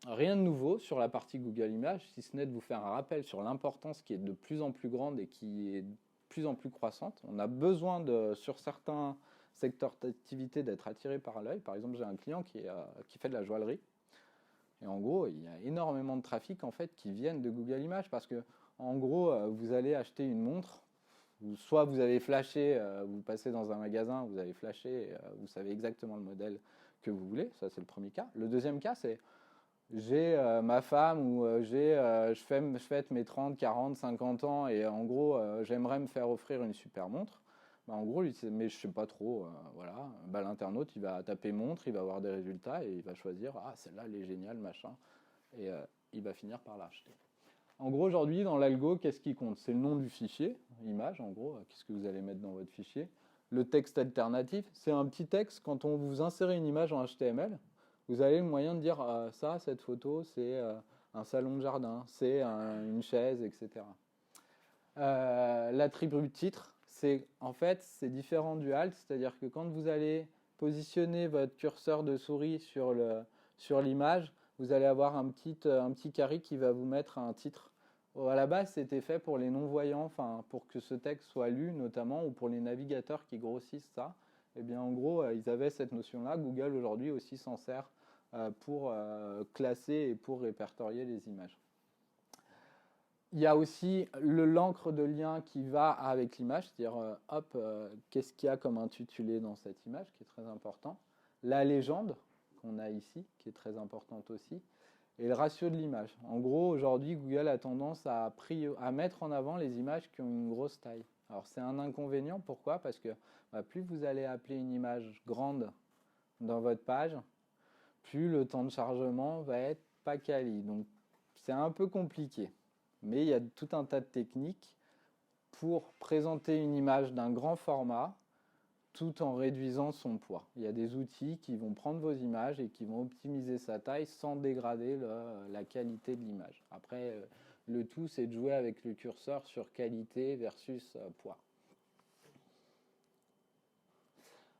rien de nouveau sur la partie Google Images, si ce n'est de vous faire un rappel sur l'importance qui est de plus en plus grande et qui est de plus en plus croissante. On a besoin, sur certains secteurs d'activité, d'être attiré par l'œil. Par exemple, j'ai un client qui fait de la joaillerie. Et en gros, il y a énormément de trafic en fait, qui viennent de Google Images parce que en gros, vous allez acheter une montre, soit vous avez flashé, vous passez dans un magasin, vous avez flashé, vous savez exactement le modèle que vous voulez, ça c'est le premier cas. Le deuxième cas, c'est j'ai ma femme ou je fête mes 30, 40, 50 ans et en gros, j'aimerais me faire offrir une super montre. Bah, en gros, mais je sais pas trop, voilà. Bah, l'internaute, il va taper montre, il va avoir des résultats et il va choisir, ah celle-là elle est géniale, machin, et il va finir par l'acheter. En gros, aujourd'hui, dans l'algo, qu'est-ce qui compte? C'est le nom du fichier, image, en gros, qu'est-ce que vous allez mettre dans votre fichier. Le texte alternatif, c'est un petit texte, quand on vous insère une image en HTML, vous avez le moyen de dire, cette photo, c'est un salon de jardin, c'est une chaise, etc. L'attribut titre, c'est différent du alt, c'est-à-dire que quand vous allez positionner votre curseur de souris sur l'image, vous allez avoir un petit carré qui va vous mettre un titre. À la base, c'était fait pour les non-voyants, pour que ce texte soit lu notamment, ou pour les navigateurs qui grossissent ça. Eh bien, en gros, ils avaient cette notion-là. Google, aujourd'hui, aussi s'en sert pour classer et pour répertorier les images. Il y a aussi l'encre de lien qui va avec l'image, c'est-à-dire, qu'est-ce qu'il y a comme intitulé dans cette image, qui est très important. La légende, qu'on a ici, qui est très importante aussi, et le ratio de l'image. En gros, aujourd'hui, Google a tendance à mettre en avant les images qui ont une grosse taille. Alors, c'est un inconvénient. Pourquoi? Parce que plus vous allez appeler une image grande dans votre page, plus le temps de chargement va être pas quali. Donc, c'est un peu compliqué. Mais il y a tout un tas de techniques pour présenter une image d'un grand format tout en réduisant son poids. Il y a des outils qui vont prendre vos images et qui vont optimiser sa taille sans dégrader la qualité de l'image. Après, le tout, c'est de jouer avec le curseur sur qualité versus poids.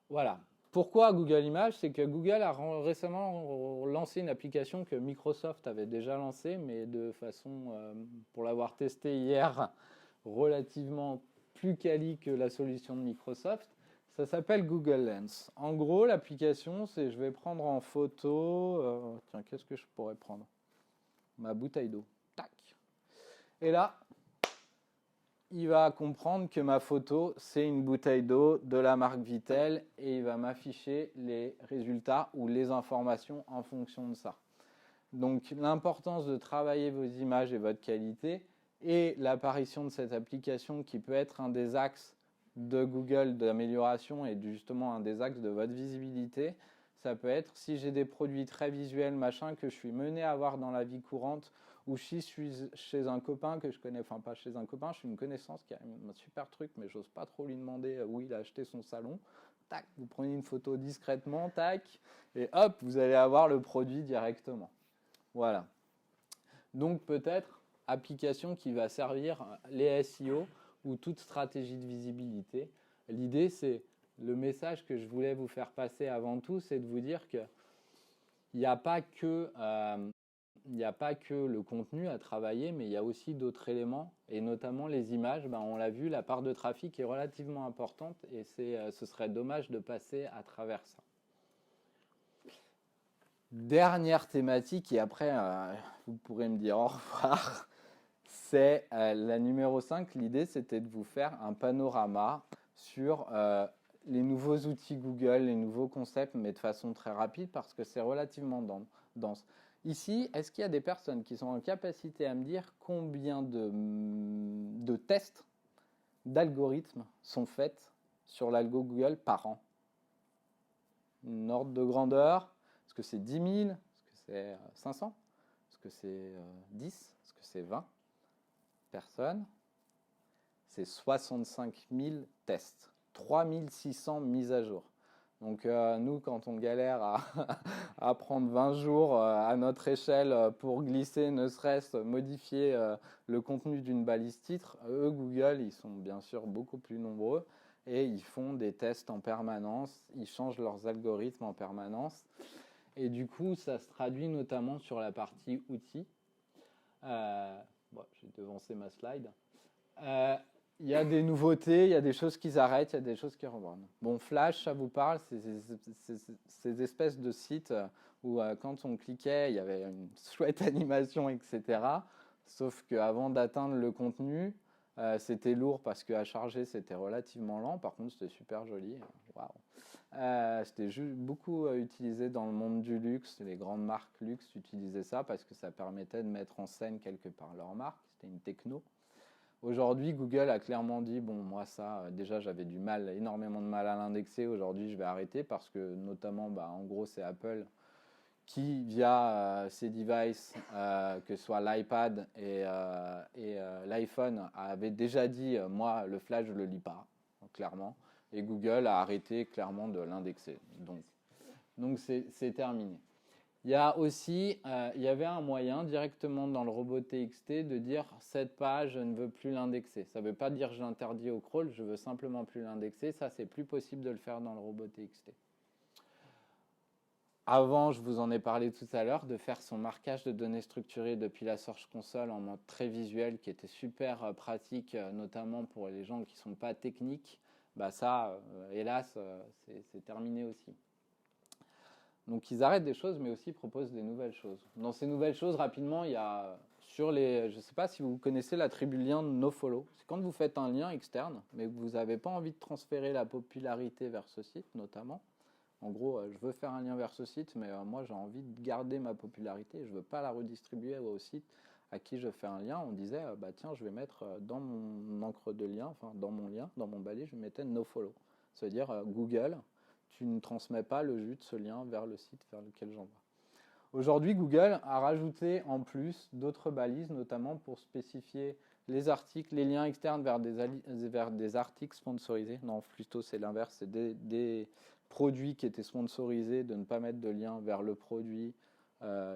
Voilà. Pourquoi Google Images? C'est que Google a récemment lancé une application que Microsoft avait déjà lancée, mais de façon, pour l'avoir testée hier, relativement plus quali que la solution de Microsoft. Ça s'appelle Google Lens. En gros, l'application, c'est je vais prendre en photo... tiens, qu'est-ce que je pourrais prendre? Ma bouteille d'eau. Tac. Et là, il va comprendre que ma photo, c'est une bouteille d'eau de la marque Vittel et il va m'afficher les résultats ou les informations en fonction de ça. Donc l'importance de travailler vos images et votre qualité et l'apparition de cette application qui peut être un des axes de Google d'amélioration et justement un des axes de votre visibilité, ça peut être si j'ai des produits très visuels, machin, que je suis mené à voir dans la vie courante, ou si je suis chez un copain que je connais, enfin pas chez un copain, je suis une connaissance qui a un super truc, mais j'ose pas trop lui demander où il a acheté son salon. Tac, vous prenez une photo discrètement, tac, et hop, vous allez avoir le produit directement. Voilà. Donc peut-être application qui va servir les SEO ou toute stratégie de visibilité. L'idée, c'est le message que je voulais vous faire passer avant tout, c'est de vous dire que il n'y a pas que le contenu à travailler, mais il y a aussi d'autres éléments, et notamment les images. On l'a vu, la part de trafic est relativement importante, et ce serait dommage de passer à travers ça. Dernière thématique, et après, vous pourrez me dire au revoir, c'est la numéro 5. L'idée, c'était de vous faire un panorama sur les nouveaux outils Google, les nouveaux concepts, mais de façon très rapide parce que c'est relativement dense. Ici, est-ce qu'il y a des personnes qui sont en capacité à me dire combien de tests d'algorithmes sont faits sur l'algo Google par an? Une ordre de grandeur? Est-ce que c'est 10 000? Est-ce que c'est 500? Est-ce que c'est 10? Est-ce que c'est 20 personnes? C'est 65 000 tests, 3 600 mises à jour. Donc nous, quand on galère à prendre 20 jours à notre échelle pour glisser, ne serait-ce modifier le contenu d'une balise titre, eux, Google, ils sont bien sûr beaucoup plus nombreux et ils font des tests en permanence, ils changent leurs algorithmes en permanence. Et du coup, ça se traduit notamment sur la partie outils. Bon, j'ai devancé ma slide. Il y a des nouveautés, il y a des choses qui s'arrêtent, il y a des choses qui reprennent. Bon, Flash, ça vous parle, c'est ces espèces de sites où quand on cliquait, il y avait une chouette animation, etc. Sauf qu'avant d'atteindre le contenu, c'était lourd parce qu'à charger, c'était relativement lent. Par contre, c'était super joli. Waouh. C'était beaucoup utilisé dans le monde du luxe. Les grandes marques luxe utilisaient ça parce que ça permettait de mettre en scène quelque part leur marque. C'était une techno. Aujourd'hui, Google a clairement dit, bon, moi ça, déjà j'avais énormément de mal à l'indexer. Aujourd'hui, je vais arrêter parce que notamment, en gros, c'est Apple qui, via ses devices, que ce soit l'iPad et l'iPhone, avait déjà dit, moi, le Flash, je ne le lis pas, clairement. Et Google a arrêté clairement de l'indexer. Donc c'est terminé. Il y a aussi, il y avait un moyen directement dans le robot TXT de dire cette page, je ne veux plus l'indexer. Ça ne veut pas dire je l'interdis au crawl, je veux simplement plus l'indexer. Ça, c'est plus possible de le faire dans le robot TXT. Avant, je vous en ai parlé tout à l'heure, de faire son marquage de données structurées depuis la Search Console en mode très visuel, qui était super pratique, notamment pour les gens qui ne sont pas techniques. Ça, hélas, c'est terminé aussi. Donc ils arrêtent des choses, mais aussi proposent des nouvelles choses. Dans ces nouvelles choses, rapidement, il y a sur les... Je ne sais pas si vous connaissez l'attribut lien de nofollow. C'est quand vous faites un lien externe, mais que vous n'avez pas envie de transférer la popularité vers ce site, notamment. En gros, je veux faire un lien vers ce site, mais moi, j'ai envie de garder ma popularité. Je ne veux pas la redistribuer au site à qui je fais un lien. On disait, tiens, je vais mettre dans mon encre de lien, enfin, dans mon lien, dans mon balai, je mettais nofollow. Ça veut dire Google... Tu ne transmets pas le jus de ce lien vers le site vers lequel j'envoie. Aujourd'hui, Google a rajouté en plus d'autres balises, notamment pour spécifier les articles, les liens externes vers des articles sponsorisés. Non, plutôt c'est l'inverse, c'est des produits qui étaient sponsorisés, de ne pas mettre de lien vers le produit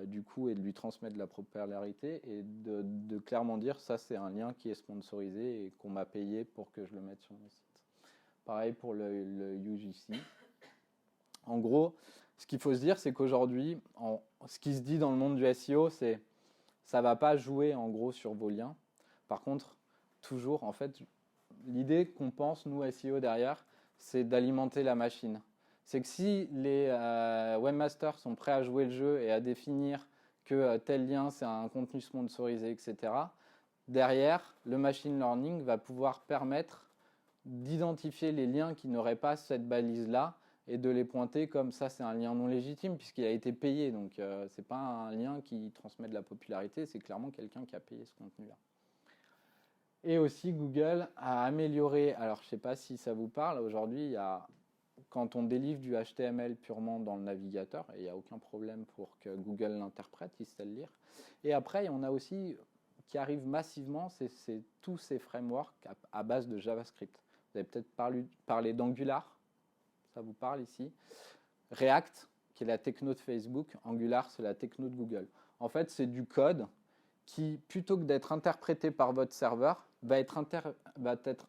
du coup et de lui transmettre de la popularité et de clairement dire ça c'est un lien qui est sponsorisé et qu'on m'a payé pour que je le mette sur mon site. Pareil pour le UGC. En gros, ce qu'il faut se dire, c'est qu'aujourd'hui, ce qui se dit dans le monde du SEO, c'est ça ne va pas jouer en gros sur vos liens. Par contre, toujours, en fait, l'idée qu'on pense, nous, SEO derrière, c'est d'alimenter la machine. C'est que si les webmasters sont prêts à jouer le jeu et à définir que tel lien, c'est un contenu sponsorisé, etc., derrière, le machine learning va pouvoir permettre d'identifier les liens qui n'auraient pas cette balise-là et de les pointer comme ça, c'est un lien non légitime puisqu'il a été payé. Donc, ce n'est pas un lien qui transmet de la popularité, c'est clairement quelqu'un qui a payé ce contenu-là. Et aussi, Google a amélioré, alors je ne sais pas si ça vous parle, aujourd'hui, quand on délivre du HTML purement dans le navigateur, il n'y a aucun problème pour que Google l'interprète, il sait le lire. Et après, on a aussi, qui arrive massivement, c'est tous ces frameworks à base de JavaScript. Vous avez peut-être parlé d'Angular, ça vous parle ici. React, qui est la techno de Facebook. Angular, c'est la techno de Google. En fait, c'est du code qui, plutôt que d'être interprété par votre serveur, va être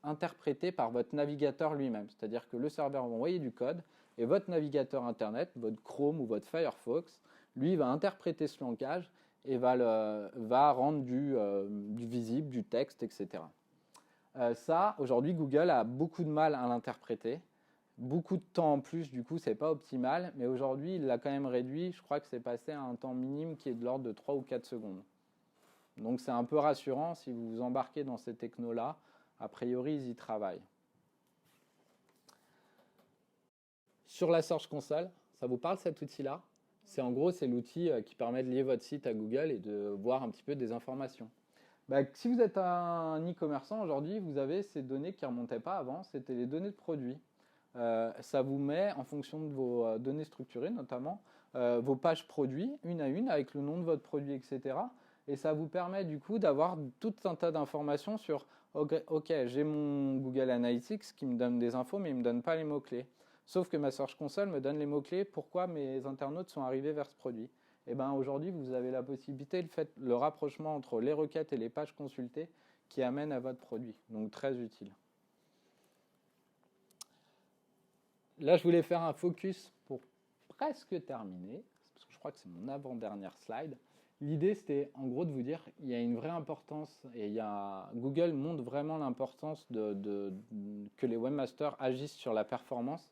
interprété par votre navigateur lui-même. C'est-à-dire que le serveur va envoyer du code et votre navigateur Internet, votre Chrome ou votre Firefox, lui va interpréter ce langage et va rendre du visible, du texte, etc. Ça, aujourd'hui, Google a beaucoup de mal à l'interpréter. Beaucoup de temps en plus, du coup, c'est pas optimal. Mais aujourd'hui, il l'a quand même réduit. Je crois que c'est passé à un temps minime qui est de l'ordre de 3 ou 4 secondes. Donc, c'est un peu rassurant si vous vous embarquez dans ces technos-là. A priori, ils y travaillent. Sur la Search Console, ça vous parle cet outil-là? En gros, c'est l'outil qui permet de lier votre site à Google et de voir un petit peu des informations. Si vous êtes un e-commerçant aujourd'hui, vous avez ces données qui ne remontaient pas avant, c'était les données de produits. Ça vous met, en fonction de vos données structurées notamment, vos pages produits, une à une, avec le nom de votre produit, etc. Et ça vous permet du coup d'avoir tout un tas d'informations sur ok, j'ai mon Google Analytics qui me donne des infos, mais il ne me donne pas les mots-clés. Sauf que ma Search Console me donne les mots-clés, pourquoi mes internautes sont arrivés vers ce produit. Et bien aujourd'hui, vous avez la possibilité, le rapprochement entre les requêtes et les pages consultées qui amènent à votre produit. Donc très utile. Là, je voulais faire un focus pour presque terminer, parce que je crois que c'est mon avant-dernière slide. L'idée, c'était en gros de vous dire qu'il y a une vraie importance, et Google montre vraiment l'importance que les webmasters agissent sur la performance.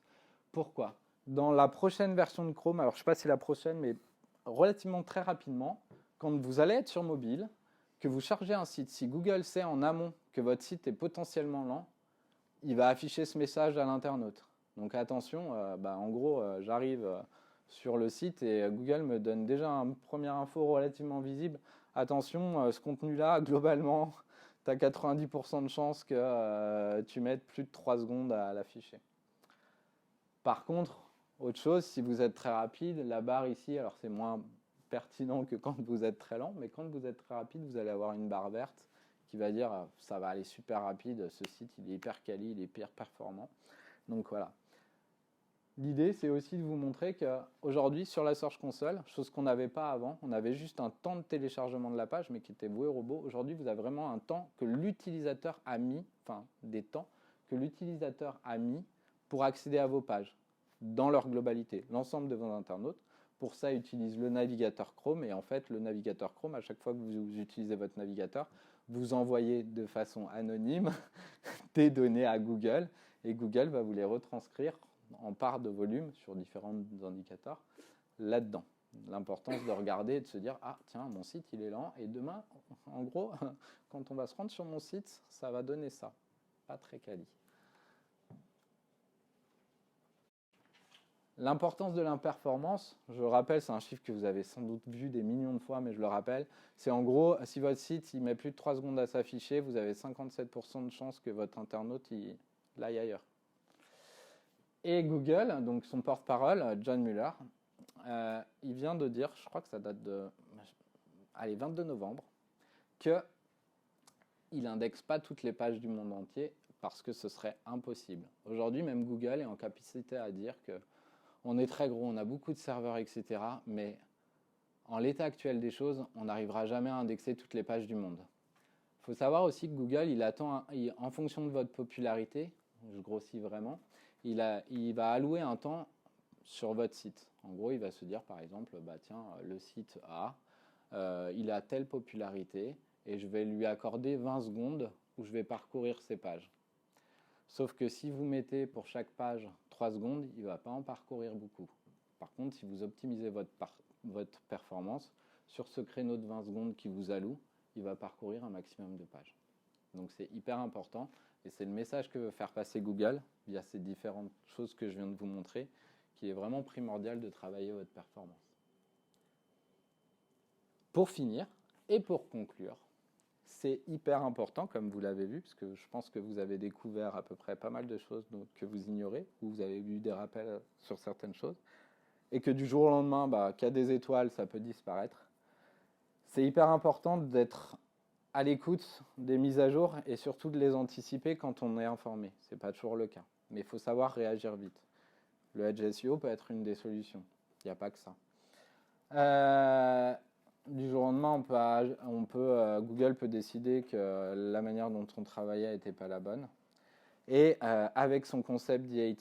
Pourquoi? Dans la prochaine version de Chrome, alors je ne sais pas si c'est la prochaine, mais relativement très rapidement, quand vous allez être sur mobile, que vous chargez un site, si Google sait en amont que votre site est potentiellement lent, il va afficher ce message à l'internaute. Donc attention, en gros, j'arrive sur le site et Google me donne déjà une première info relativement visible. Attention, ce contenu-là, globalement, tu as 90% de chances que tu mettes plus de 3 secondes à l'afficher. Par contre, autre chose, si vous êtes très rapide, la barre ici, alors c'est moins pertinent que quand vous êtes très lent, mais quand vous êtes très rapide, vous allez avoir une barre verte qui va dire ça va aller super rapide, ce site il est hyper quali, il est hyper performant. Donc voilà. L'idée, c'est aussi de vous montrer qu'aujourd'hui, sur la Search Console, chose qu'on n'avait pas avant, on avait juste un temps de téléchargement de la page, mais qui était voué au robot. Aujourd'hui, vous avez vraiment un temps que l'utilisateur a mis, enfin des temps que l'utilisateur a mis pour accéder à vos pages, dans leur globalité, l'ensemble de vos internautes. Pour ça, utilise le navigateur Chrome, et en fait, le navigateur Chrome, à chaque fois que vous utilisez votre navigateur, vous envoyez de façon anonyme des données à Google, et Google va vous les retranscrire en part de volume sur différents indicateurs là-dedans. L'importance de regarder et de se dire « Ah, tiens, mon site, il est lent, et demain, en gros, quand on va se rendre sur mon site, ça va donner ça. » Pas très quali. L'importance de l'imperformance, je le rappelle, c'est un chiffre que vous avez sans doute vu des millions de fois, mais je le rappelle, c'est en gros, si votre site il met plus de 3 secondes à s'afficher, vous avez 57% de chances que votre internaute l'aille ailleurs. Et Google, donc son porte-parole, John Mueller, il vient de dire, je crois que ça date de 22 novembre, qu'il n'indexe pas toutes les pages du monde entier parce que ce serait impossible. Aujourd'hui, même Google est en capacité à dire qu'on est très gros, on a beaucoup de serveurs, etc. Mais en l'état actuel des choses, on n'arrivera jamais à indexer toutes les pages du monde. Il faut savoir aussi que Google, il attend, en fonction de votre popularité, je grossis vraiment, il va allouer un temps sur votre site. En gros, il va se dire, par exemple, tiens, le site A, il a telle popularité et je vais lui accorder 20 secondes où je vais parcourir ces pages. Sauf que si vous mettez pour chaque page 3 secondes, il ne va pas en parcourir beaucoup. Par contre, si vous optimisez votre performance, sur ce créneau de 20 secondes qui vous alloue, il va parcourir un maximum de pages. Donc c'est hyper important et c'est le message que veut faire passer Google via ces différentes choses que je viens de vous montrer, qu'il est vraiment primordial de travailler votre performance. Pour finir et pour conclure, c'est hyper important, comme vous l'avez vu, parce que je pense que vous avez découvert à peu près pas mal de choses que vous ignorez, ou vous avez eu des rappels sur certaines choses, et que du jour au lendemain, qu'il y a des étoiles, ça peut disparaître. C'est hyper important d'être à l'écoute des mises à jour et surtout de les anticiper quand on est informé. Ce n'est pas toujours le cas, mais il faut savoir réagir vite. Le Edge SEO peut être une des solutions. Il n'y a pas que ça. Du jour au lendemain, Google peut décider que la manière dont on travaillait n'était pas la bonne. Et avec son concept DAT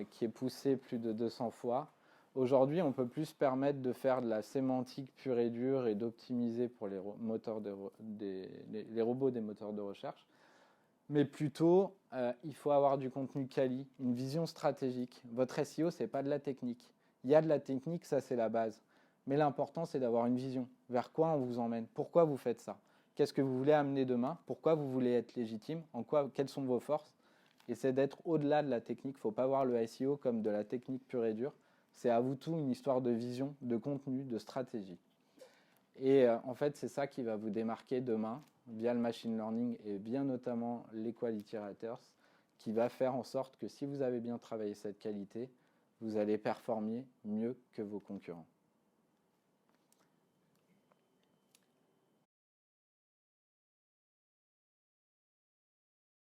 qui est poussé plus de 200 fois, aujourd'hui, on peut plus se permettre de faire de la sémantique pure et dure et d'optimiser pour les robots des moteurs de recherche. Mais plutôt, il faut avoir du contenu quali, une vision stratégique. Votre SEO, ce n'est pas de la technique. Il y a de la technique, ça c'est la base. Mais l'important, c'est d'avoir une vision. Vers quoi on vous emmène? Pourquoi vous faites ça? Qu'est-ce que vous voulez amener demain? Pourquoi vous voulez être légitime? Quelles sont vos forces? Et c'est d'être au-delà de la technique. Il ne faut pas voir le SEO comme de la technique pure et dure. C'est avant tout une histoire de vision, de contenu, de stratégie. Et en fait, c'est ça qui va vous démarquer demain via le machine learning et bien notamment les quality writers, qui va faire en sorte que si vous avez bien travaillé cette qualité, vous allez performer mieux que vos concurrents.